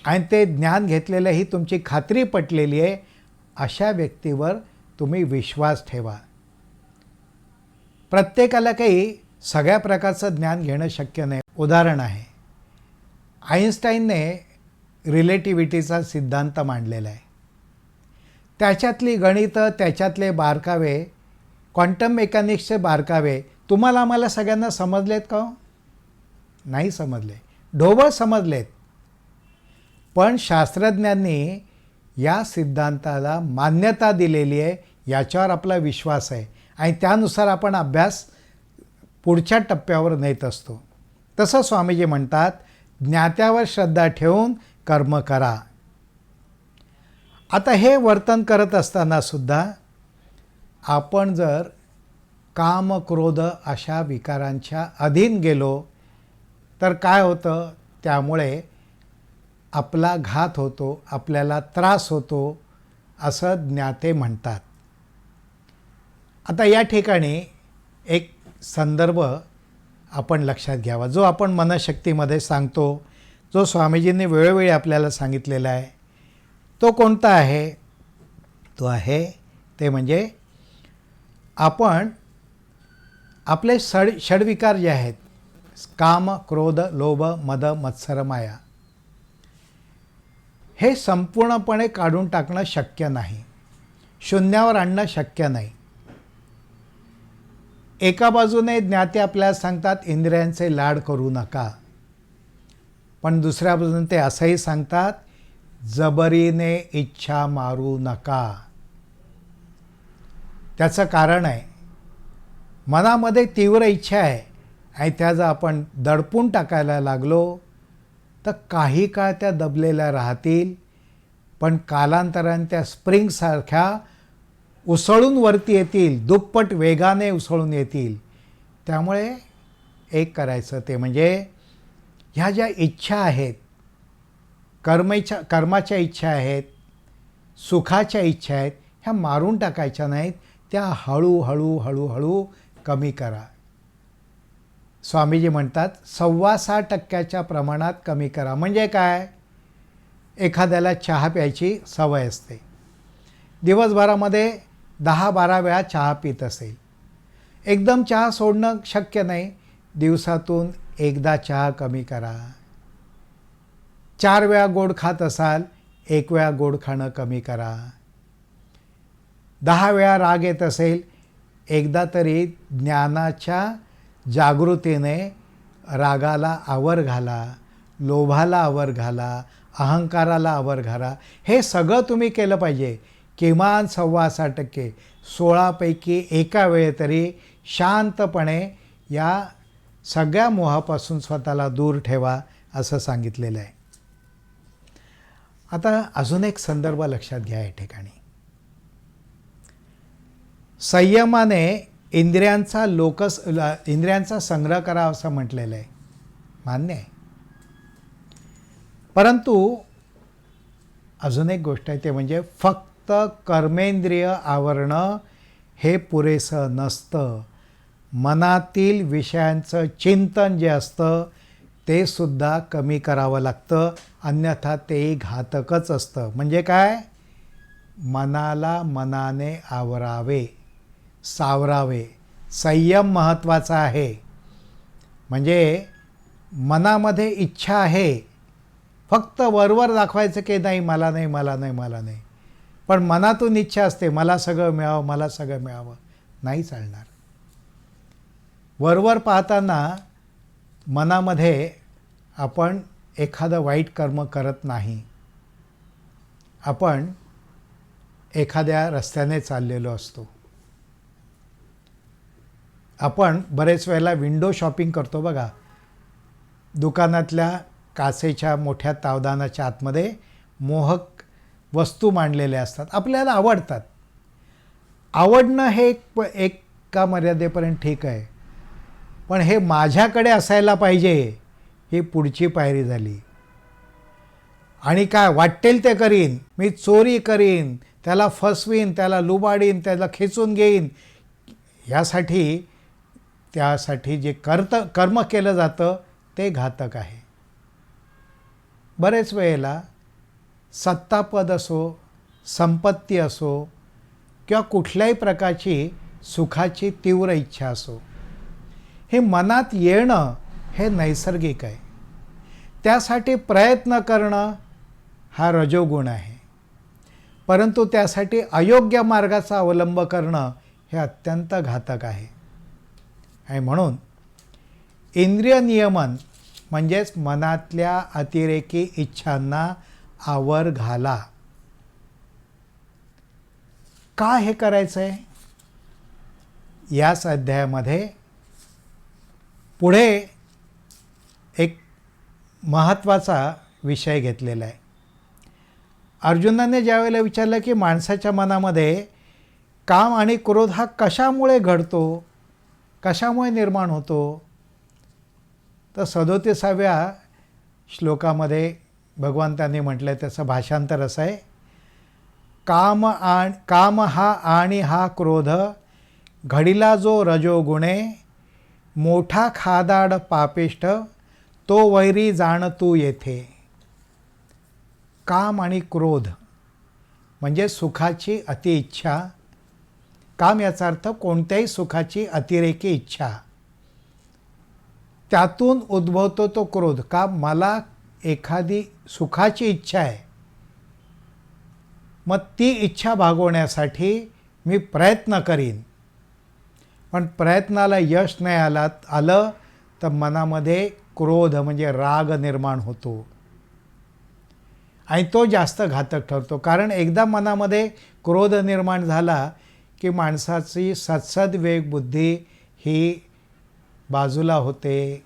आणि ते ज्ञान घेतलेलं ही तुमची खात्री पटलेली आहे, अशा व्यक्तीवर तुम्ही विश्वास ठेवा. प्रत्येकाला काही सगळ्या प्रकारचं ज्ञान घेणं शक्य नाही. उदाहरण आहे, आईन्स्टाईनने रिलेटिव्हिटीचा सिद्धांत मांडलेला आहे. त्याच्यातली गणितं, त्याच्यातले बारकावे, क्वांटम मेकॅनिक्सचे बारकावे तुम्हाला आम्हाला सगळ्यांना समजलेत का? नाही समजले, ढोबळ समजलेत. पण शास्त्रज्ञांनी या सिद्धांताला मान्यता दिलेली आहे, याच्यावर आपला विश्वास आहे आणि त्यानुसार आपण अभ्यास पुढच्या टप्प्यावर नेत असतो. तसं स्वामीजी म्हणतात, ज्ञात्यावर श्रद्धा ठेवून कर्म करा. आता हे वर्तन करत असताना सुद्धा आपण जर काम, क्रोध अशा विकारांच्या अधीन गेलो तर काय होतं? त्यामुळे आपला घात होतो, आपल्याला त्रास होतो, असं ज्ञाते म्हणतात. आता या ठिकाणी एक संदर्भ आपण लक्षात घ्यावा, जो आपण मनशक्तीमध्ये सांगतो, जो स्वामीजींनी वेळोवेळी आपल्याला सांगितलेला आहे. तो कोणता आहे? तो आहे ते म्हणजे आपण आपले षडविकार जे आहेत, काम, क्रोध, लोभ, मद, मत्सर, माया, हे संपूर्णपणे काढून टाकणं शक्य नाही, शून्यावर आणणं शक्य नाही. एका बाजूने ज्ञाते आपल्याला सांगतात इंद्रियांचे लाड करू नका, पण दुसऱ्या बाजूने ते असंही सांगतात जबरीने इच्छा मारू नका. त्याचं कारण आहे, मनामध्ये तीव्र इच्छा आहे आणि त्या जर आपण दडपून टाकायला लागलो तर काही काळ त्या दबलेल्या राहतील, पण कालांतराने त्या स्प्रिंगसारख्या उसळून वरती येतील, दुप्पट वेगाने उसळून येतील. त्यामुळे एक करायचं ते म्हणजे ह्या ज्या इच्छा आहेत, कर्माच्या इच्छा आहेत, सुखाच्या इच्छा आहेत, ह्या मारून टाकायच्या नाहीत, त्या हळूहळू हळूहळू कमी करा. स्वामीजी म्हणतात 6.25% प्रमाणात कमी करा. म्हणजे काय? एखाद्याला चहा प्यायची सवय असते, दिवसभरामध्ये 10-12 वेळा चहा पित असेल, एकदम चहा सोडणं शक्य नाही, दिवसातून एकदा चहा कमी करा. 4 वेळा गोड खात असाल, 1 वेळा गोड खाणं कमी करा. 10 वेळा राग येत असेल, एकदा तरी ज्ञानाच्या जागृतीने रागाला आवर घाला, लोभाला आवर घाला, अहंकाराला आवर घाला. हे सगळं तुम्ही केलं पाहिजे. किमान 6.25%, 16पैकी एका वेळे तरी शांतपणे या सगळ्या मोहापासून स्वतःला दूर ठेवा असं सांगितलेलं आहे. आता अजून एक संदर्भ लक्षात घ्या या ठिकाणी. संयमाने इंद्रियांचा संग्रह करा असं म्हटलेलं आहे, मान्य आहे. परंतु अजून एक गोष्ट आहे, ते म्हणजे फक्त कर्मेंद्रिय आवरणं हे पुरेसं नसतं. मनातील विषयांचं चिंतन जे असतं ते सुद्धा कमी करावं लागतं, अन्यथा ते घातकच असतं. म्हणजे काय? मनाला मनाने आवरावे, सावरावे. संयम महत्त्वाचा आहे. म्हणजे मनामध्ये इच्छा आहे, फक्त वरवर दाखवायचं की नाही मला नाही मला नाही मला नाही, पण मनातून इच्छा असते मला सगळं मिळावं मला सगळं मिळावं. नाही चालणार. वरवर पाहताना मनामध्ये आपण एखादं वाईट कर्म करत नाही. आपण एखाद्या रस्त्याने चाललेलो असतो. आपण बरेच वेळेला विंडो शॉपिंग करतो बघा. दुकानातल्या काचेच्या मोठ्या तावदानाच्या आतमध्ये मोहक वस्तू मांडलेल्या असतात, आपल्याला आवडतात. आवडणं हे एका मर्यादेपर्यंत ठीक आहे, पण हे माझ्याकडे असायला पाहिजे ही पुढची पायरी झाली. आणि काय वाटेल ते करीन, मी चोरी करीन, त्याला फसवीन, त्याला लुबाडीन, त्याला खेचून घेईन. त्यासाठी जे कर्म केलं जातं ते घातक आहे. बरेच वेळेला सत्तापद असो, संपत्ती असो किंवा कुठल्याही प्रकारची सुखाची तीव्र इच्छा असो, हे मनात येणं हे नैसर्गिक आहे. त्यासाठी प्रयत्न करणं हा रजोगुण आहे. परंतु त्यासाठी अयोग्य मार्गाचा अवलंब करणं हे अत्यंत घातक आहे. आणि म्हणून इंद्रिय नियमन म्हणजेच मनातल्या अतिरेकी इच्छांना आवर घाला. का हे करायचं आहे? याच अध्यायामध्ये पुढे एक महत्त्वाचा विषय घेतलेला आहे. अर्जुनाने ज्यावेळेला विचारलं की माणसाच्या मनामध्ये काम आणि क्रोध हा कशामुळे घडतो, कशामुळे निर्माण होतो, तर 37व्या श्लोकामध्ये भगवंतांनी म्हटलं आहे, त्याचं भाषांतर असं आहे, काम हा आणि हा क्रोध घडीला जो रजोगुणे, मोठा खादाड पापिष्ठ तो वैरी जाण तू येथे. काम आणि क्रोध म्हणजे सुखाची अतिइच्छा. काम याचा अर्थ कोणत्याही सुखाची अतिरेकी इच्छा. त्यातून उद्भवतो तो क्रोध. का? मला एखादी सुखाची इच्छा आहे, मग ती इच्छा भागवण्यासाठी मी प्रयत्न करीन, पण प्रयत्नाला यश नाही आलं तर मनामध्ये क्रोध म्हणजे राग निर्माण होतो आणि तो जास्त घातक ठरतो. कारण एकदा मनामध्ये क्रोध निर्माण झाला की माणसाची सत्सद्विवेक बुद्धी ही बाजूला होते.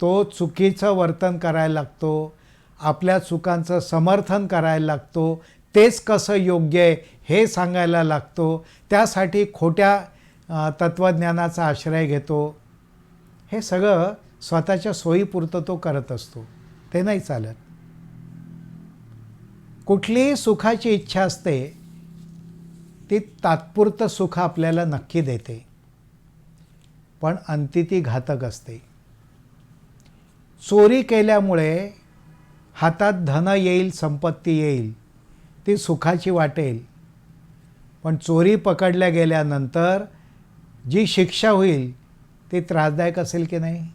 तो चुकीचं वर्तन करायला लागतो, आपल्या चुकांचं समर्थन करायला लागतो, तेच कसं योग्य आहे हे सांगायला लागतो, त्यासाठी खोट्या तत्त्वज्ञानाचा आश्रय घेतो. हे सगळं स्वतःच्या सोयीपुरतं तो करत असतो, ते नाही चालत. कुठलीही सुखाची इच्छा असते ती तात्पुरतं सुख आपल्याला नक्की देते, पण अंती ती घातक असते. चोरी केल्यामुळे हातात धन येईल, संपत्ती येईल, ती सुखाची वाटेल, पण चोरी पकडल्या गेल्यानंतर जी शिक्षा होईल ती त्रासदायक असेल की नाही?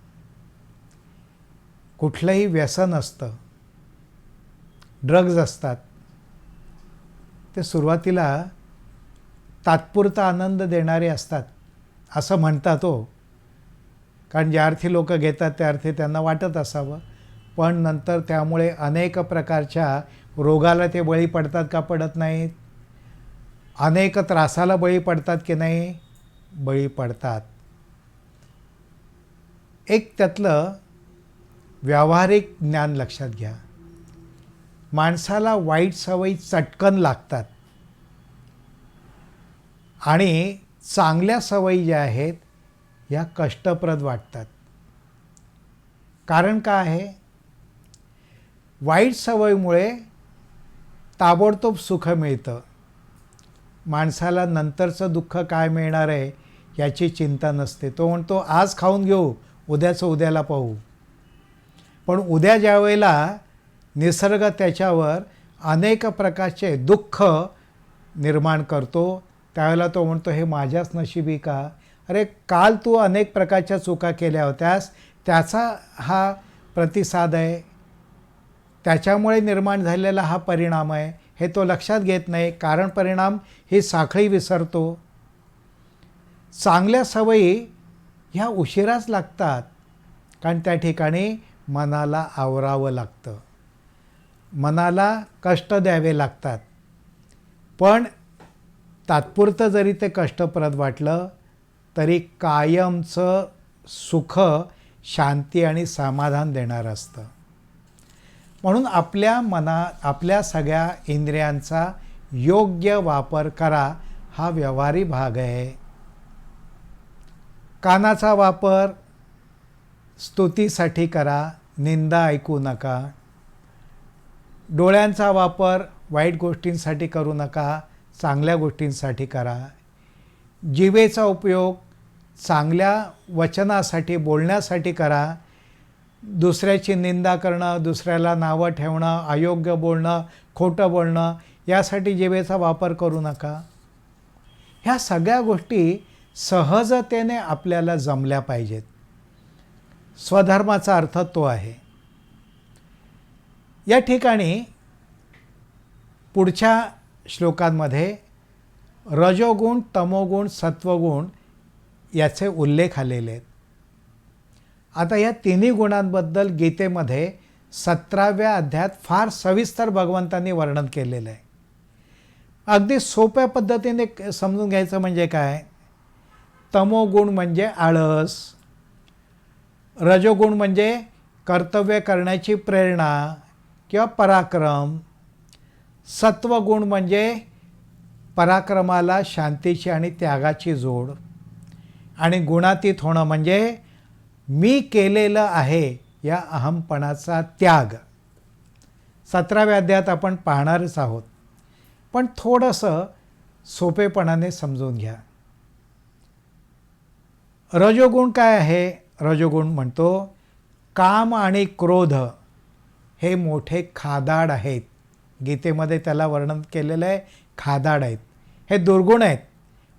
कुठलंही व्यसन असतं, ड्रग्ज असतात, ते सुरुवातीला तात्पुरता आनंद देणारे असतात असं म्हणतात हो. कारण ज्या अर्थी लोक घेतात त्या अर्थी त्यांना वाटत असावं, पण नंतर त्यामुळे अनेक प्रकारच्या रोगाला ते बळी पडतात का पडत नाहीत? अनेक त्रासाला बळी पडतात की नाही? बळी पडतात. एक त्यातलं व्यावहारिक ज्ञान लक्षात घ्या. माणसाला वाईट सवयी चटकन लागतात आणि चांगल्या सवयी ज्या आहेत ह्या कष्टप्रद वाटतात. कारण काय आहे? वाईट सवयीमुळे ताबडतोब सुख मिळतं. माणसाला नंतरचं दुःख काय मिळणार आहे याची चिंता नसते. तो म्हणतो आज खाऊन घेऊ, उद्याचं उद्याला पाहू. पण उद्या ज्या वेळेला निसर्ग त्याच्यावर अनेक प्रकारचे दुःख निर्माण करतो त्यावेळेला तो म्हणतो हे माझ्याच नशिबी का? अरे काल तू अनेक प्रकारच्या चुका केल्या होत्यास, त्याचा हा प्रतिसाद आहे, त्याच्यामुळे निर्माण झालेला हा परिणाम आहे, हे तो लक्षात घेत नाही. कारण परिणाम ही साखळी विसरतो. चांगल्या सवयी ह्या उशिराच लागतात, कारण त्या ठिकाणी मनाला आवरावं लागतं, मनाला कष्ट द्यावे लागतात. पण तात्पुरतं जरी ते कष्टप्रद वाटलं तरी कायमचं सुख, शांती आणि समाधान देणारं असतं. म्हणून आपल्या सगळ्या इंद्रियांचा योग्य वापर करा, हा व्यवहारी भाग आहे. कानाचा वापर स्तुतीसाठी करा, निंदा ऐकू नका. डोळ्यांचा वापर वाईट गोष्टींसाठी करू नका, चांगल्या गोष्टींसाठी करा. जिभेचा उपयोग चांगल्या वचनासाठी, बोलण्यासाठी करा. दुसऱ्याची निंदा करणं, दुसऱ्याला नावं ठेवणं, अयोग्य बोलणं, खोटं बोलणं यासाठी जिभेचा वापर करू नका. ह्या सगळ्या गोष्टी सहजतेने आपल्याला जमल्या पाहिजेत. स्वधर्माचा अर्थ तो आहे. या ठिकाणी पुढच्या श्लोकांमध्ये रजोगुण, तमोगुण, सत्वगुण याचे उल्लेख आलेले आहेत. आता या तिन्ही गुणांबद्दल गीतेमध्ये 17व्या अध्यायात फार सविस्तर भगवंतांनी वर्णन केलेलं आहे. अगदी सोप्या पद्धतीने समजून घ्यायचं म्हणजे काय? तमोगुण म्हणजे आळस, रजोगुण म्हणजे कर्तव्य करण्याची प्रेरणा किंवा पराक्रम, सत्वगुण म्हणजे पराक्रमाला शांतीची आणि त्यागाची जोड, आणि गुणातीत होणं म्हणजे मी केलेलं आहे या अहमपणाचा त्याग. 17व्या अध्यायात आपण पाहणारच आहोत, पण थोडंसं सोपेपणाने समजून घ्या. रजोगुण काय आहे? रजोगुण म्हणतो काम आणि क्रोध हे मोठे खादाड आहेत. गीतेमध्ये त्याला वर्णन केलेलं आहे, खादाड आहेत. हे दुर्गुण आहेत,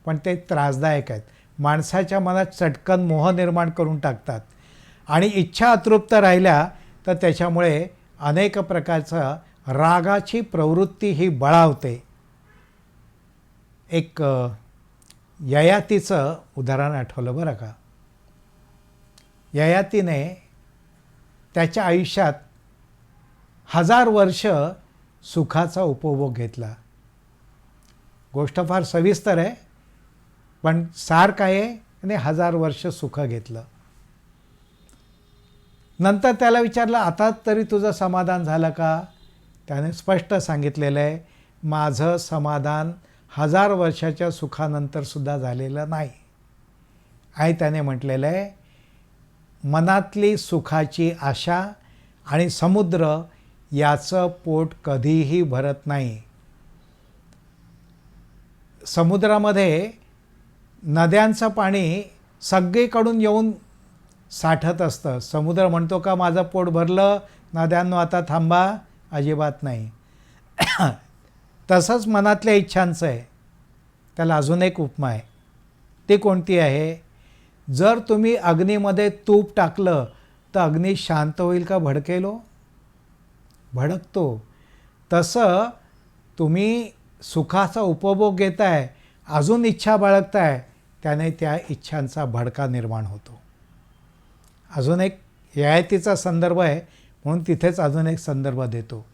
पण ते त्रासदायक आहेत. माणसाच्या मनात चटकन मोह निर्माण करून टाकतात आणि इच्छा अतृप्त राहिल्या तर त्याच्यामुळे अनेक प्रकारचं रागाची प्रवृत्ती ही बळावते. एक ययातीचं उदाहरण आठवलं बरं का. ययातीने त्याच्या आयुष्यात 1000 वर्ष सुखाचा उपभोग घेतला. गोष्ट फार सविस्तर आहे, पण सार काय आहे? आणि 1000 वर्ष सुख घेतलं. नंतर त्याला विचारलं आता तरी तुझं समाधान झालं का? त्याने स्पष्ट सांगितलेलं आहे, माझं समाधान 1000 वर्षाच्या सुखानंतर सुद्धा झालेलं नाही. आणि त्याने म्हटलेलं आहे, मनातली सुखाची आशा आणि समुद्र याचं पोट कधीही भरत नाही. समुद्रामध्ये नद्यांचं पाणी सगळीकडून येऊन साठत असतं. समुद्र म्हणतो का माझं पोट भरलं, नद्यांनो आता थांबा? अजिबात नाही. तसंच मनातल्या इच्छांचं आहे. त्याला अजून एक उपमा आहे. ती कोणती आहे? जर तुम्ही अग्नीमध्ये तूप टाकलं तर अग्नी शांत होईल का भडकेल? भडकतो. तसं तुम्ही सुखाचा उपभोग घेताय अजून इच्छा बाळगताय, त्याने त्या इच्छांचा भडका निर्माण होतो. अजून एक ययातीचा संदर्भ आहे म्हणून तिथेच अजून एक संदर्भ देतो.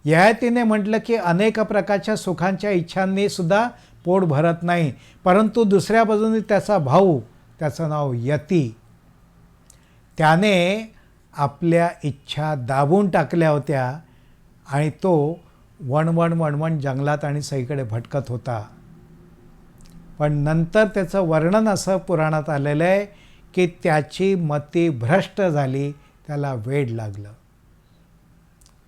ययातीने म्हटलं की अनेक प्रकारच्या सुखांच्या इच्छांनी सुद्धा पोट भरत नाही, परंतु दुसऱ्या बाजूने त्याचा भाऊ, त्याचं नाव यती, त्याने आपल्या इच्छा दाबून टाकल्या होत्या आणि तो वणवण जंगलात आणि सगळीकडे भटकत होता. पण नंतर त्याचं वर्णन असं पुराणात आलेलं आहे की त्याची मती भ्रष्ट झाली, त्याला वेड लागलं.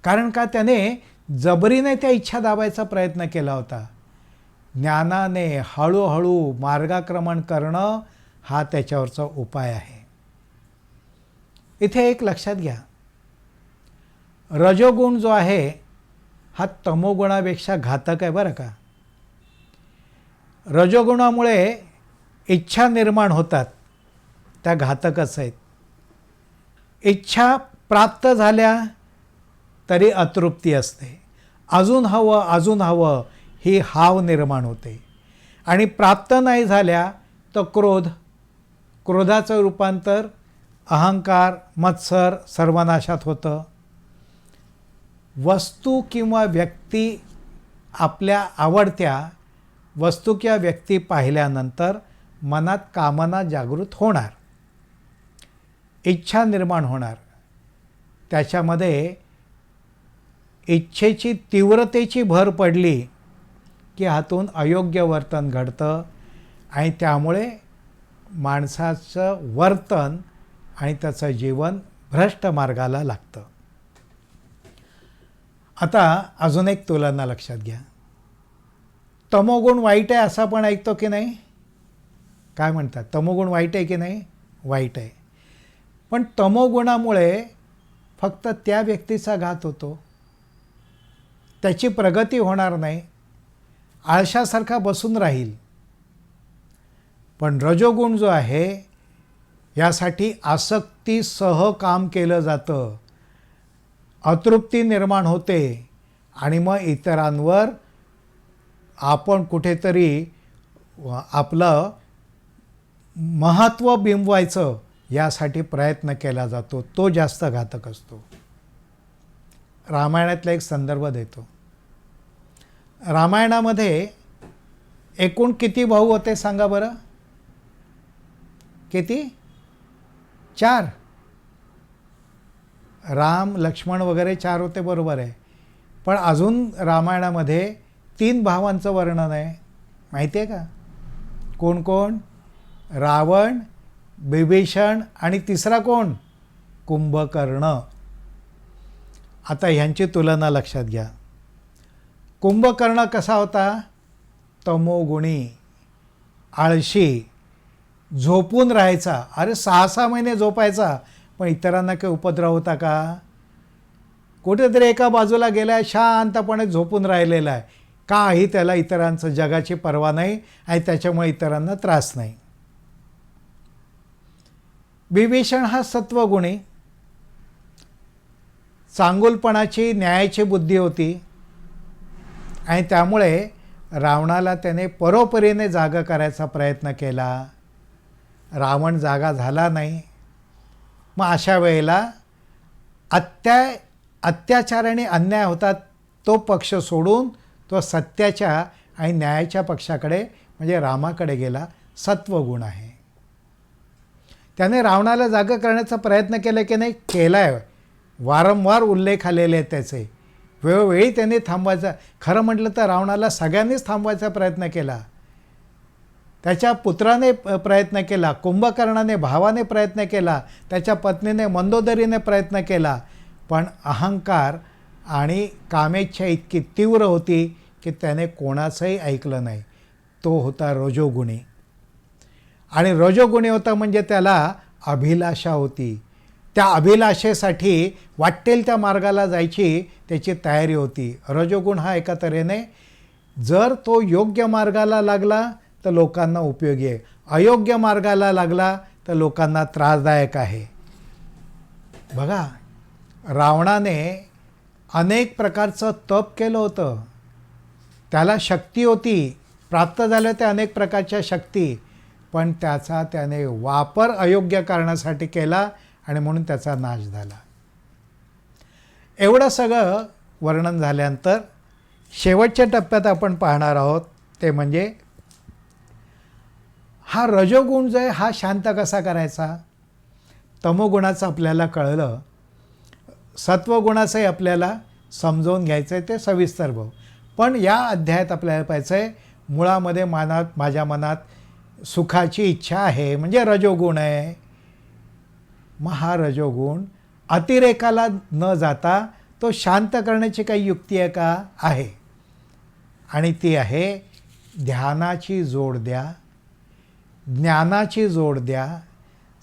कारण का, त्याने जबरीने त्या इच्छा दाबायचा प्रयत्न केला होता. ज्ञानाने हळूहळू मार्गाक्रमण करणं हा त्याच्यावरचा उपाय आहे. इथे एक लक्षात घ्या, रजोगुण जो आहे हा तमोगुणापेक्षा घातक आहे बरं का. रजोगुणामुळे इच्छा निर्माण होतात, त्या घातकच आहेत. इच्छा प्राप्त झाल्या तरी अतृप्ती असते, अजून हवं ही हाव निर्माण होते. आणि प्राप्त नाही झाल्या तर क्रोधाचं रूपांतर अहंकार, मत्सर, सर्वनाशात होतं. वस्तू किंवा व्यक्ती, आपल्या आवडत्या वस्तू किंवा व्यक्ती पाहिल्यानंतर मनात कामना जागृत होणार, इच्छा निर्माण होणार. त्याच्यामध्ये इच्छेची तीव्रतेची भर पडली की हातून अयोग्य वर्तन घडतं आणि त्यामुळे माणसाचं वर्तन आणि त्याचं जीवन भ्रष्ट मार्गाला लागतं. आता अजून एक तुलना लक्षात घ्या. तमोगुण वाईट आहे असं आपण ऐकतो की नाही? काय म्हणतात, तमोगुण वाईट आहे की नाही? वाईट आहे. पण तमोगुणामुळे फक्त त्या व्यक्तीचा घात होतो, त्याची प्रगती होणार नाही, आळशासारखा बसून राहील. पण रजोगुण जो आहे यासाठी आसक्तीसह काम केलं जातं, अतृप्ती निर्माण होते आणि मग इतरांवर आपण कुठेतरी आपलं महत्त्व बिंबवायचं यासाठी प्रयत्न केला जातो, तो जास्त घातक असतो. रामायणातला एक संदर्भ देतो. रामायणामध्ये एकूण किती भाऊ होते सांगा बरं? किती? 4. राम, लक्ष्मण वगैरे 4 होते, बरोबर आहे. पण अजून रामायणामध्ये 3 भावांचं वर्णन आहे, माहिती आहे का? कोण कोण? रावण, विभीषण आणि तिसरा कोण? कुंभकर्ण. आता ह्यांची तुलना लक्षात घ्या. कुंभकर्ण कसा होता? तमोगुणी, आळशी, झोपून राहायचा. अरे 6 महिने झोपायचा, पण इतरांना काही उपद्रव होता का? कुठेतरी एका बाजूला गेला, शांतपणे झोपून राहिलेला आहे. काही त्याला इतरांचं, जगाची पर्वा नाही आणि त्याच्यामुळे इतरांना त्रास नाही. विभीषण हा सत्वगुणी, चांगुलपणाची, न्यायाची बुद्धी होती आणि त्यामुळे रावणाला त्याने परोपरीने जागा करायचा प्रयत्न केला. रावण जागा झाला नाही. मग अशा वेळेला अत्याचार आणि अन्याय होतात, तो पक्ष सोडून तो सत्याच्या आणि न्यायाच्या पक्षाकडे म्हणजे रामाकडे गेला. सत्वगुण आहे. त्याने रावणाला जागा करण्याचा प्रयत्न केला की नाही? केला आहे. वारंवार उल्लेख आलेले आहेत त्याचे. वेळोवेळी त्यांनी थांबवायचा, खरं म्हटलं तर रावणाला सगळ्यांनीच थांबवायचा प्रयत्न केला. त्याच्या पुत्राने प्रयत्न केला, कुंभकर्णाने, भावाने प्रयत्न केला, त्याच्या पत्नीने, मंदोदरीने प्रयत्न केला. पण अहंकार आणि कामेच्छा इतकी तीव्र होती की त्याने कोणाचंही ऐकलं नाही. तो होता रजोगुणी. आणि रजोगुणी होता म्हणजे त्याला अभिलाषा होती. त्या अभिलाषेसाठी वाटेल त्या मार्गाला जायची त्याची तयारी होती. रजोगुण हा एका तऱ्हेने जर तो योग्य मार्गाला लागला तर लोकांना उपयोगी आहे, अयोग्य मार्गाला लागला तर लोकांना त्रासदायक आहे. बघा, रावणाने अनेक प्रकारचं तप केलं होतं, त्याला शक्ती होती, प्राप्त झालं ते अनेक प्रकारच्या शक्ती, पण त्याचा त्याने वापर अयोग्य कारणासाठी केला आणि म्हणून त्याचा नाश झाला. एवढं सगळं वर्णन झाल्यानंतर शेवटच्या टप्प्यात आपण पाहणार आहोत ते म्हणजे हा रजोगुण जो आहे हा शांत कसा करायचा. तमोगुणाचं आपल्याला कळलं, सत्वगुणाचंही आपल्याला समजावून घ्यायचं आहे, ते सविस्तर भाऊ. पण या अध्यायात आपल्याला पाहायचं आहे मुळामध्ये माझ्या मनात सुखाची इच्छा आहे म्हणजे रजोगुण आहे. मग हा रजोगुण अतिरेकाला न जाता तो शांत करण्याची काही युक्ती आहे का? आहे. आणि ती आहे ध्यानाची जोड द्या, ज्ञानाची जोड द्या,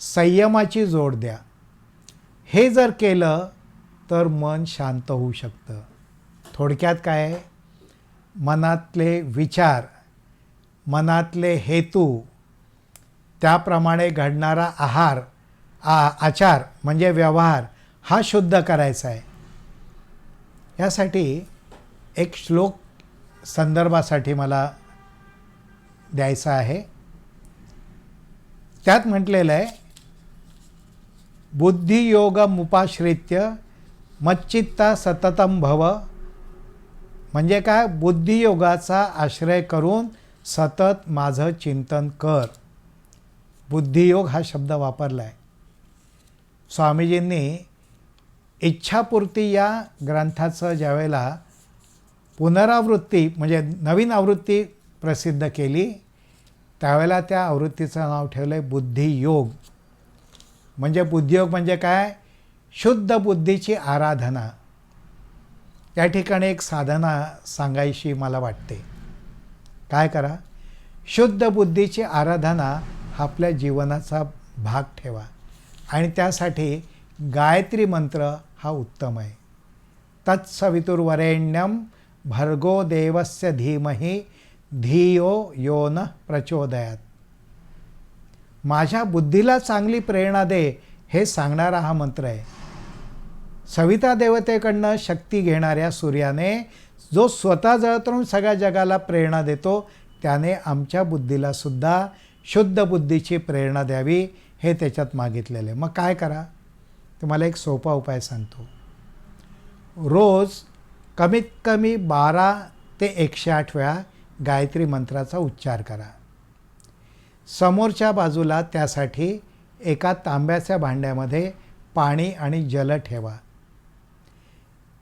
संयमाची जोड द्या. हे जर केलं तर मन शांत होऊ शकतं. थोडक्यात काय आहे, मनातले विचार, मनातले हेतू, त्याप्रमाणे घडणारा आचार म्हणजे व्यवहार हा शुद्ध करायचा आहे. यासाठी एक श्लोक संदर्भासाठी मला द्यायचा आहे. त्यात म्हटलेलं आहे, बुद्धियोगमुपाश्रित्य मच्चित्ता सततम भव. म्हणजे काय, बुद्धियोगाचा आश्रय करून सतत माझं चिंतन कर. बुद्धियोग हा शब्द वापरला आहे. स्वामीजींनी इच्छापूर्ती या ग्रंथाचं ज्यावेळेला पुनरावृत्ती म्हणजे नवीन आवृत्ती प्रसिद्ध केली त्यावेळेला त्या आवृत्तीचं नाव ठेवलं आहे बुद्धियोग. म्हणजे बुद्धियोग म्हणजे काय, शुद्ध बुद्धीची आराधना. या ठिकाणी एक साधना सांगायची मला वाटते. काय करा, शुद्ध बुद्धीची आराधना आपल्या जीवनाचा भाग ठेवा आणि त्यासाठी गायत्री मंत्र हा उत्तम आहे. तत्सवितुर्वरेण्यं भर्गो देवस्य धीमहि धियो यो न प्रचोदयात. माझ्या बुद्धीला चांगली प्रेरणा दे हे सांगणारा हा मंत्र आहे. सविता देवतेकडनं शक्ती घेणाऱ्या सूर्याने जो स्वतः जळतरून सगळ्या जगाला प्रेरणा देतो त्याने आमच्या बुद्धीला सुद्धा शुद्ध बुद्धीची प्रेरणा द्यावी हे त्याच्यात मागितलेलं आहे. मग काय करा, तुम्हाला एक सोपा उपाय सांगतो. रोज कमीत कमी 12 ते 108 वेळा गायत्री मंत्राचा उच्चार करा. समोरच्या बाजूला त्यासाठी एका तांब्याच्या भांड्यामध्ये पाणी आणि जल ठेवा.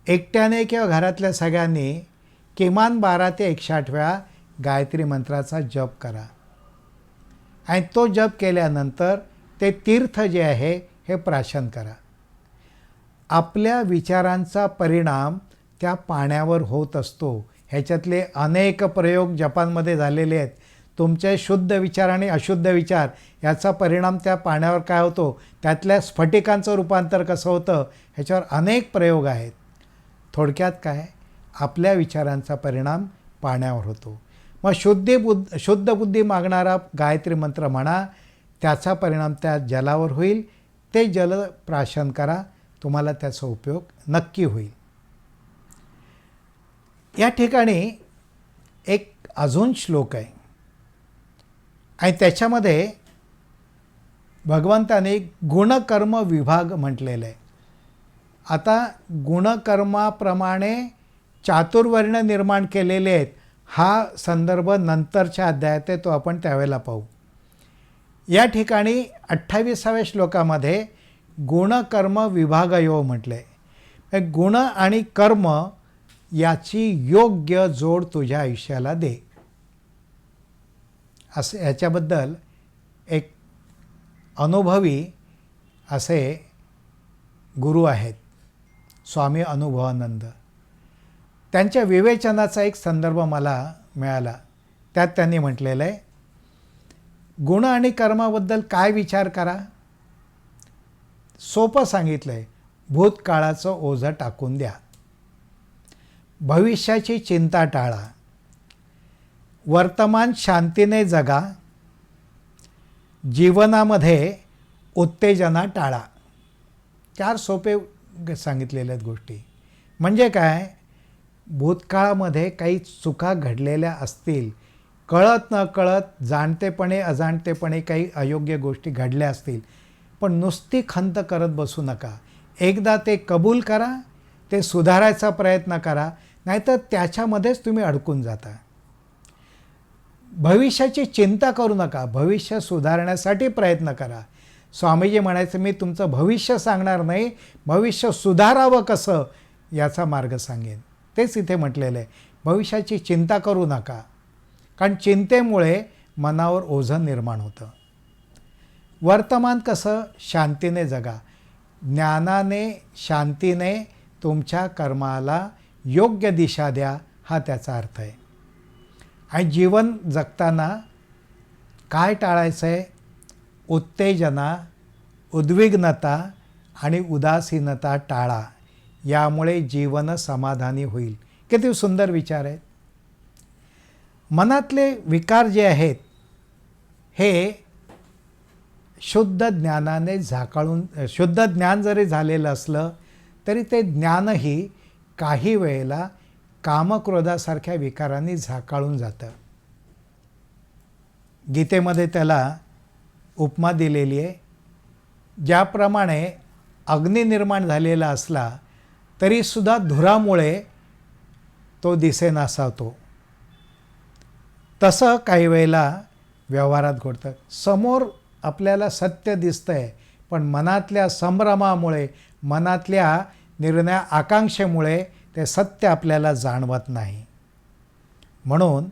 एकट्याने किंवा घरातल्या सगळ्यांनी किमान 12 ते 108 वेळा गायत्री मंत्राचा जप करा. आणि तो जप केल्यानंतर ते तीर्थ जे आहे हे प्राशन करा. आपल्या विचारांचा परिणाम त्या पाण्यावर होत असतो. ह्याच्यातले अनेक प्रयोग जपानमध्ये झालेले आहेत. तुमचे शुद्ध विचार आणि अशुद्ध विचार याचा परिणाम त्या पाण्यावर काय होतो, त्यातल्या स्फटिकांचं रूपांतर कसं होतं, ह्याच्यावर अनेक प्रयोग आहेत. थोडक्यात काय, आपल्या विचारांचा परिणाम पाण्यावर होतो. मग शुद्ध बुद्धी मागणारा गायत्री मंत्र म्हणा, त्याचा परिणाम त्या जलावर होईल. ते जल प्राशन करा, तुम्हाला त्याचा उपयोग नक्की होईल. या ठिकाणी एक अजून श्लोक आहे आणि त्याच्यामध्ये भगवंताने गुणकर्म विभाग म्हटलेला आहे. आता गुणकर्माप्रमाणे चातुर्वर्ण निर्माण केलेले आहेत. हा संदर्भ नंतरच्या अध्यायात आहे, तो आपण त्यावेळेला पाहू. या ठिकाणी 28व्या श्लोकामध्ये गुणकर्म विभागयोग म्हटलं आहे. गुण आणि कर्म याची योग्य जोड तुझ्या आयुष्याला दे. असं याच्याबद्दल एक अनुभवी असे गुरु आहेत स्वामी अनुभवानंद. त्यांच्या विवेचनाचा एक संदर्भ मला मिळाला. त्यात त्यांनी म्हटलेलं आहे, गुण आणि कर्माबद्दल काय विचार करा. सोपं सांगितलं आहे, भूतकाळाचं ओझं टाकून द्या, भविष्याची चिंता टाळा, वर्तमान शांतीने जगा, जीवनामध्ये उत्तेजना टाळा. 4 सोपे सांगितलेल्या आहेत गोष्टी. म्हणजे काय, भूतकाळामध्ये काही चुका घडलेल्या असतील, कळत न कळत जाणतेपणे अजाणतेपणे काही अयोग्य गोष्टी घडल्या असतील, पण नुसती खंत करत बसू नका. एकदा ते कबूल करा, ते सुधारायचा प्रयत्न करा, नाहीतर त्याच्यामध्येच तुम्ही अडकून जाता. भविष्याची चिंता करू नका, भविष्य सुधारण्यासाठी प्रयत्न करा. स्वामीजी म्हणायचं, मी तुमचं भविष्य सांगणार नाही, भविष्य सुधारावं कसं याचा मार्ग सांगेन. तेच इथे म्हटलेलं आहे. भविष्याची चिंता करू नका, कारण चिंतेमुळे मनावर ओझं निर्माण होतं. वर्तमान कसं शांतीने जगा, ज्ञानाने शांतीने तुमच्या कर्माला योग्य दिशा द्या, हा त्याचा अर्थ आहे. आणि जीवन जगताना काय टाळायचं आहे? उत्तेजना, उद्विग्नता आणि उदासीनता टाळा. यामुळे जीवन समाधानी होईल. किती सुंदर विचार आहेत. मनातले विकार जे आहेत हे शुद्ध ज्ञानाने झाकाळून, शुद्ध ज्ञान जरी झालेलं असलं तरी ते ज्ञानही काही वेळेला कामक्रोधासारख्या विकारांनी झाकाळून जातं. गीतेमध्ये त्याला उपमा दिलेली आहे. ज्याप्रमाणे अग्नी निर्माण झालेला असला तरीसुद्धा धुरामुळे तो दिसेनासा होतो, तसं काही वेळेला व्यवहारात घडतं. समोर आपल्याला सत्य दिसतंय, पण मनातल्या संभ्रमामुळे, मनातल्या निर्णय आकांक्षेमुळे ते सत्य आपल्याला जाणवत नाही. म्हणून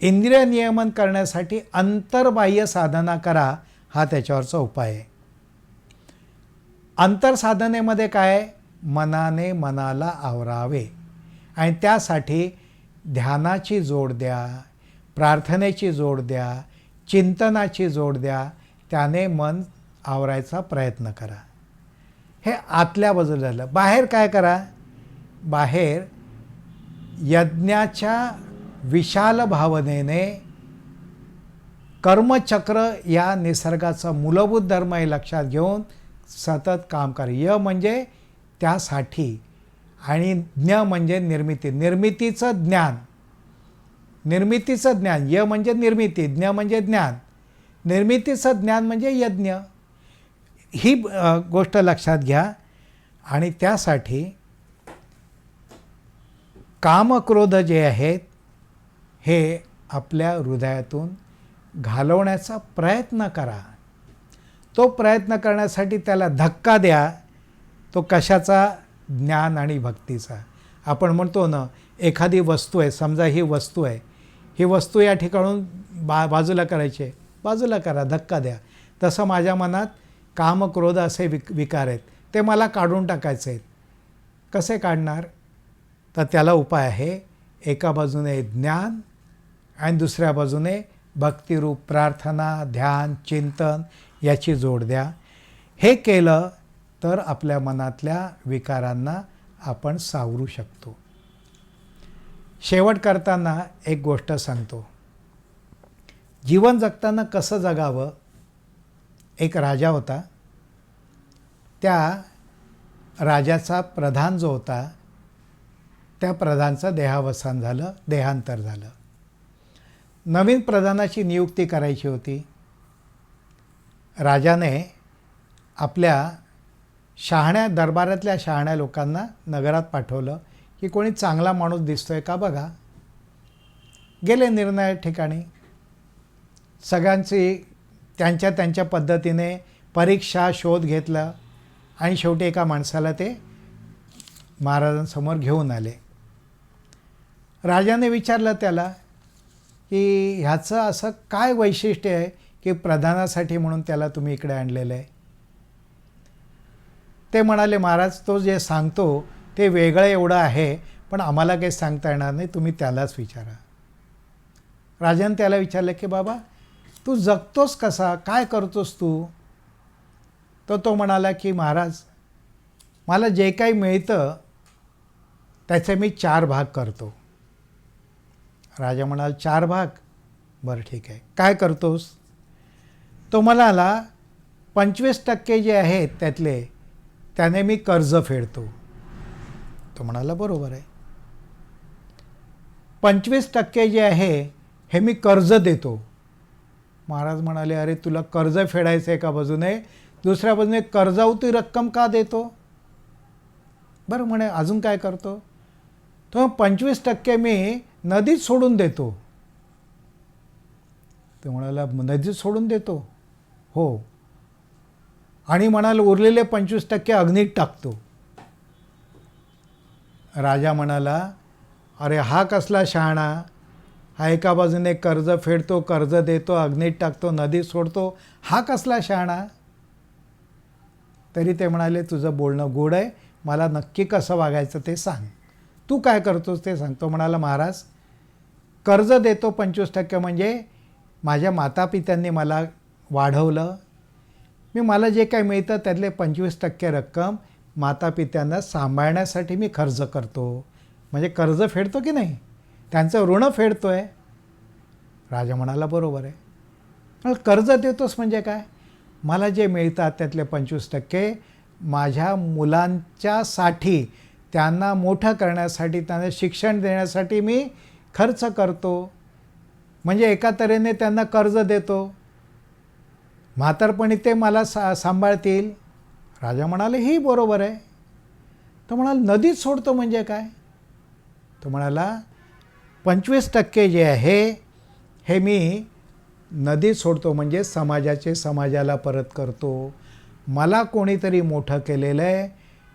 इंद्रिय नियमन करण्यासाठी अंतर्बाह्य साधना करा, हा त्याच्यावरचा उपाय आहे. अंतर्साधनेमध्ये काय? मनाने मनाला आवरावे, आणि त्यासाठी ध्यानाची जोड द्या, प्रार्थनेची जोड द्या, चिंतनाची जोड द्या. त्याने मन आवरायचा प्रयत्न करा. हे आतल्या बाजूला झालं. बाहेर काय करा? बाहेर यज्ञाच्या विशाल भावनेने कर्मचक्र या निसर्गाचा मूलभूत धर्म हे लक्षात घेऊन सतत काम करा. य म्हणजे त्यासाठी, आणि ज्ञ म्हणजे निर्मिती, निर्मितीचं ज्ञान, निर्मितीचं ज्ञान. य म्हणजे निर्मिती, ज्ञ म्हणजे ज्ञान, निर्मितीचं ज्ञान म्हणजे यज्ञ. ही गोष्ट लक्षात घ्या. आणि त्यासाठी कामक्रोध जे आहेत हे आपल्या हृदयातून घालवण्याचा प्रयत्न करा. तो प्रयत्न करण्यासाठी त्याला धक्का द्या. तो कशाचा? ज्ञान आणि भक्तीचा. आपण म्हणतो ना, एखादी वस्तू आहे, समजा ही वस्तू आहे, ही वस्तू या ठिकाणून बाजूला करायची आहे, बाजूला करा, धक्का द्या. तसं माझ्या मनात कामक्रोध असे विकार आहेत, ते मला काढून टाकायचे आहेत. कसे काढणार? तर त्याला उपाय आहे. एका बाजूने ज्ञान आणि दुसऱ्या बाजूने भक्तिरूप प्रार्थना, ध्यान, चिंतन याची जोड द्या. हे केलं तर आपल्या मनातल्या विकारांना आपण सावरू शकतो. शेवट करताना एक गोष्ट सांगतो. जीवन जगताना कसं जगावं? एक राजा होता. त्या राजाचा प्रधान जो होता, त्या प्रधानचं देहावसान झालं, देहांतर झालं. नवीन प्रधानाची नियुक्ती करायची होती. राजाने आपल्या शहाण्या दरबारातल्या शहाण्या लोकांना नगरात पाठवलं की कोणी चांगला माणूस दिसतोय का बघा. गेले निर्णय ठिकाणी. सगळ्यांची त्यांच्या त्यांच्या पद्धतीने परीक्षा, शोध घेतला, आणि शेवटी एका माणसाला ते महाराजांसमोर घेऊन आले. राजाने विचारलं त्याला की ह्याचं असं काय वैशिष्ट्य आहे की प्रधानासाठी म्हणून त्याला तुम्ही इकडे आणलेलं आहे? ते म्हणाले, महाराज, तो जे सांगतो ते वेगळं एवढं आहे, पण आम्हाला काही सांगता येणार नाही, तुम्ही त्यालाच विचारा. राजाने त्याला विचारलं की बाबा, तू जगतोस कसा, काय करतोस तू? तर तो म्हणाला की महाराज, मला जे काही मिळतं त्याचे मी 4 भाग करतो. राजा म्हणाला, 4 भाग? बरं ठीक आहे, काय करतोस? तो म्हणाला, 25% जे आहेत त्यातले त्याने मी कर्ज फेडतो. तो म्हणाला, बरोबर आहे. 25% जे आहे हे मी कर्ज देतो. महाराज म्हणाले, अरे तुला कर्ज फेडायचं एका बाजूने, दुसऱ्या बाजूने कर्जावती रक्कम का देतो? बरं म्हणे, अजून काय करतो? तो 25% मी नदीत सोडून देतो. तो म्हणाला, नदीत सोडून देतो? हो. आणि म्हणाला उरलेले 25% अग्नीत टाकतो. राजा म्हणाला, अरे हा कसला शहाणा? हा एका बाजूने कर्ज फेडतो, कर्ज देतो, अग्नीत टाकतो, नदीत सोडतो, हा कसला शहाणा? तरी ते म्हणाले, तुझं बोलणं गोड आहे, मला नक्की कसं वागायचं ते सांग, तू काय करतोस ते सांग. तो म्हणाला, महाराज कर्ज देतो 25% म्हणजे माझ्या मातापित्यांनी मला वाढवलं, मला जे काही मिळतं त्यातले 25% रक्कम मातापित्यांना सांभाळण्यासाठी मी खर्च करतो. म्हणजे कर्ज फेडतो की नाही, त्यांचं ऋण फेडतो आहे. राजा म्हणाला, बरोबर आहे. मग कर्ज देतोस म्हणजे काय? मला जे मिळतात त्यातले 25% माझ्या मुलांच्यासाठी, त्यांना मोठं करण्यासाठी, त्यांना शिक्षण देण्यासाठी मी खर्च करतो. म्हणजे एका तऱ्हेने त्यांना कर्ज देतो, म्हातारपणी ते मला सांभाळतील. राजा म्हणाले, ही बरोबर आहे. तो म्हणाला, नदीत सोडतो म्हणजे काय? तो म्हणाला, 25% जे आहे हे मी नदीत सोडतो म्हणजे समाजाला परत करतो. मला कोणीतरी मोठं केलेलं आहे,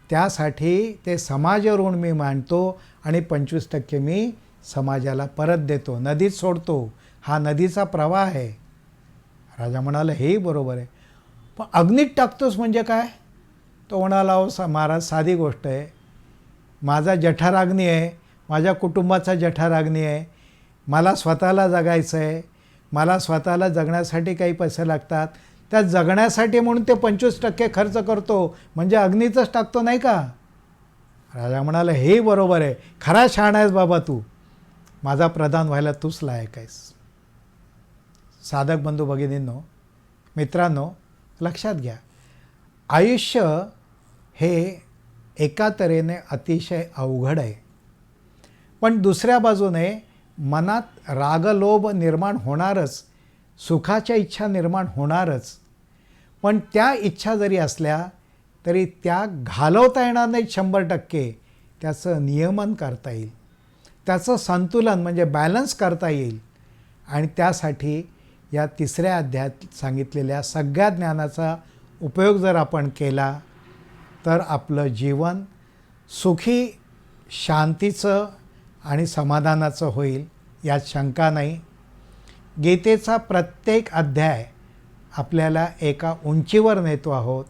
त्यासाठी ते समाज ऋण मी मांडतो आणि 25% मी समाजाला परत देतो, नदीत सोडतो. हा नदीचा प्रवाह आहे. राजा म्हणाला, हेही बरोबर आहे. पण अग्नीत टाकतोस म्हणजे काय? तो म्हणाला, अहो महाराज साधी गोष्ट आहे, माझा जठराग्नी आहे, माझ्या कुटुंबाचा जठराग्नी आहे, मला स्वतःला जगायचं आहे, मला स्वतःला जगण्यासाठी काही पैसे लागतात, त्या जगण्यासाठी म्हणून ते 25% खर्च करतो म्हणजे अग्नीतच टाकतो नाही का? राजा म्हणाला, हेही बरोबर आहे, खरा शहाणा आहेस बाबा तू, माझा प्रधान व्हायला तूच लायक आहेस. साधक बंधू भगिनींनो, मित्रांनो, लक्षात घ्या, आयुष्य हे एका तऱ्हेने अतिशय अवघड आहे. पण दुसऱ्या बाजूने मनात रागलोभ निर्माण होणारच, सुखाच्या इच्छा निर्माण होणारच. पण त्या इच्छा जरी असल्या तरी त्या घालवता येणार नाहीत 100%. त्याचं नियमन करता येईल, त्याचं संतुलन म्हणजे बॅलन्स करता येईल. आणि त्यासाठी या 3ऱ्या अध्यायात सांगितलेल्या सगळ्या ज्ञानाचा उपयोग जर आपण केला तर आपलं जीवन सुखी, शांतीचं आणि समाधानाचं होईल, यात शंका नाही. गीतेचा प्रत्येक अध्याय आपल्याला एका उंचीवर नेतो आहोत.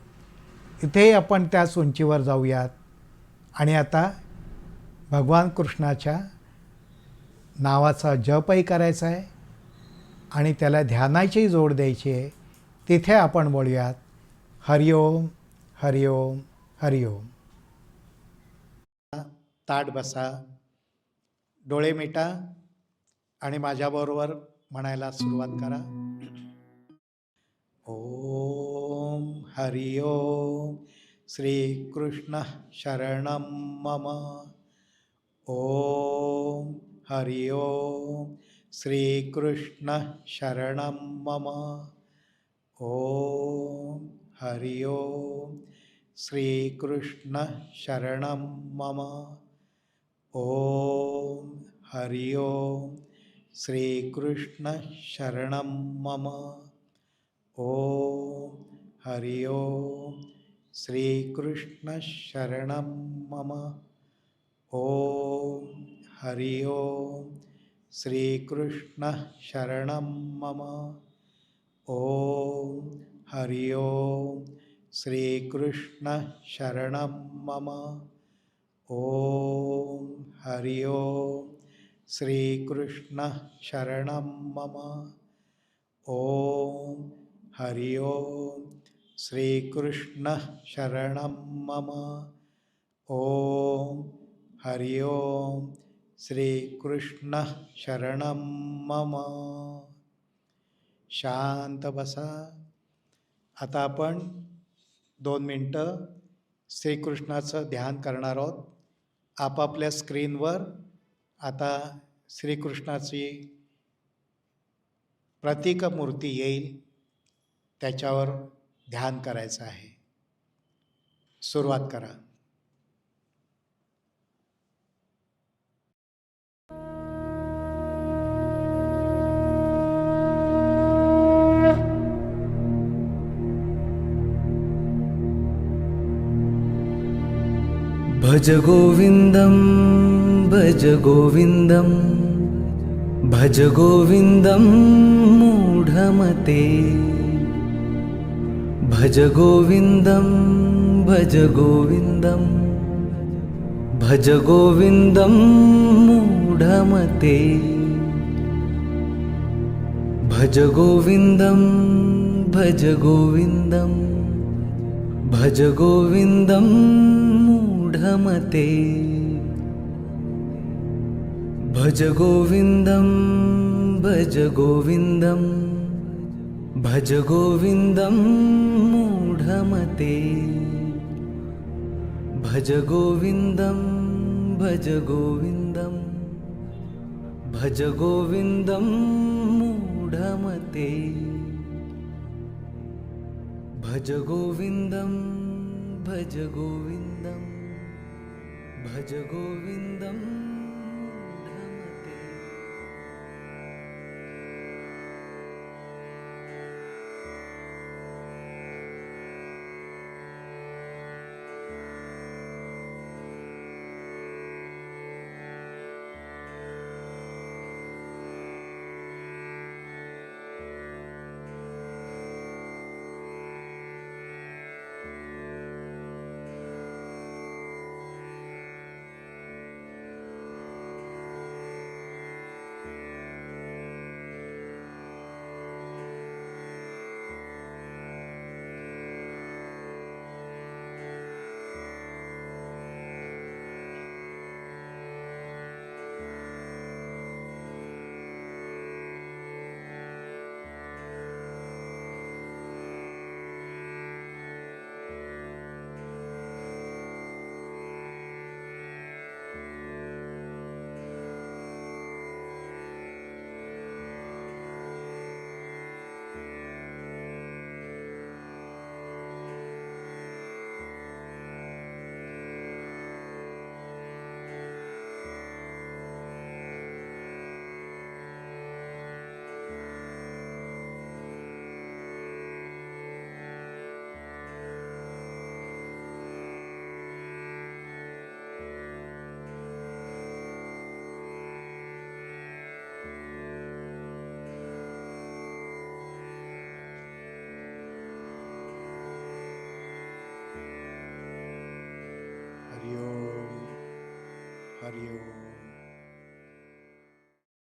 इथेही आपण त्याच उंचीवर जाऊयात. आणि आता भगवान कृष्णाच्या नावाचा जपही करायचा आहे आणि त्याला ध्यानाची जोड द्यायची आहे. तिथे आपण बोलूयात. हरिओम हरिओम हरिओम. ताट बसा, डोळे मिटा आणि माझ्याबरोबर म्हणायला सुरुवात करा. ओम हरिओम. श्रीकृष्ण शरणं मम. ओम हरिओम. श्रीकृष्ण शरणं मम. ओम हरिओम. श्रीकृष्ण शरणं मम. ओम हरिओम. श्रीकृष्ण शरणं मम. ओम हरिओम. श्रीकृष्ण शरणं मम. ओम हरिओम. श्रीकृष्ण शरणं मम. ओम हरिओम. श्रीकृष्ण शरणं मम. ओम हरिओम. श्रीकृष्ण शरणं मम. ओम हरिओम. श्रीकृष्ण शरणं मम. ओम हरिओम. श्रीकृष्ण शरणं मम. शांत बसा. आता आपण 2 मिनटं श्रीकृष्णाचं ध्यान करणार आहोत. आपापल्या स्क्रीनवर आता श्रीकृष्णाची प्रतीकमूर्ती येईल त्याच्यावर ध्यान करायचं आहे. सुरुवात करा. भज गोविन्दं भज गोविन्दं भज गोविन्दं मूढमते भज गोविन्दं भज गोविन्दं भज गोविन्दं मूढमते भज गोविन्दं भज गोविन्दं भज गोविन्दं मूढमते भज गोविन्दं भज गोविन्दं भज गोविन्दं मूढमते भज गोविन्दं भज गोविन्दं भज गोविन्दं मूढमते भज गोविन्दं भज गोविन्दं भज गोविन्दं मूढमते. हरि ओम हरि ओम.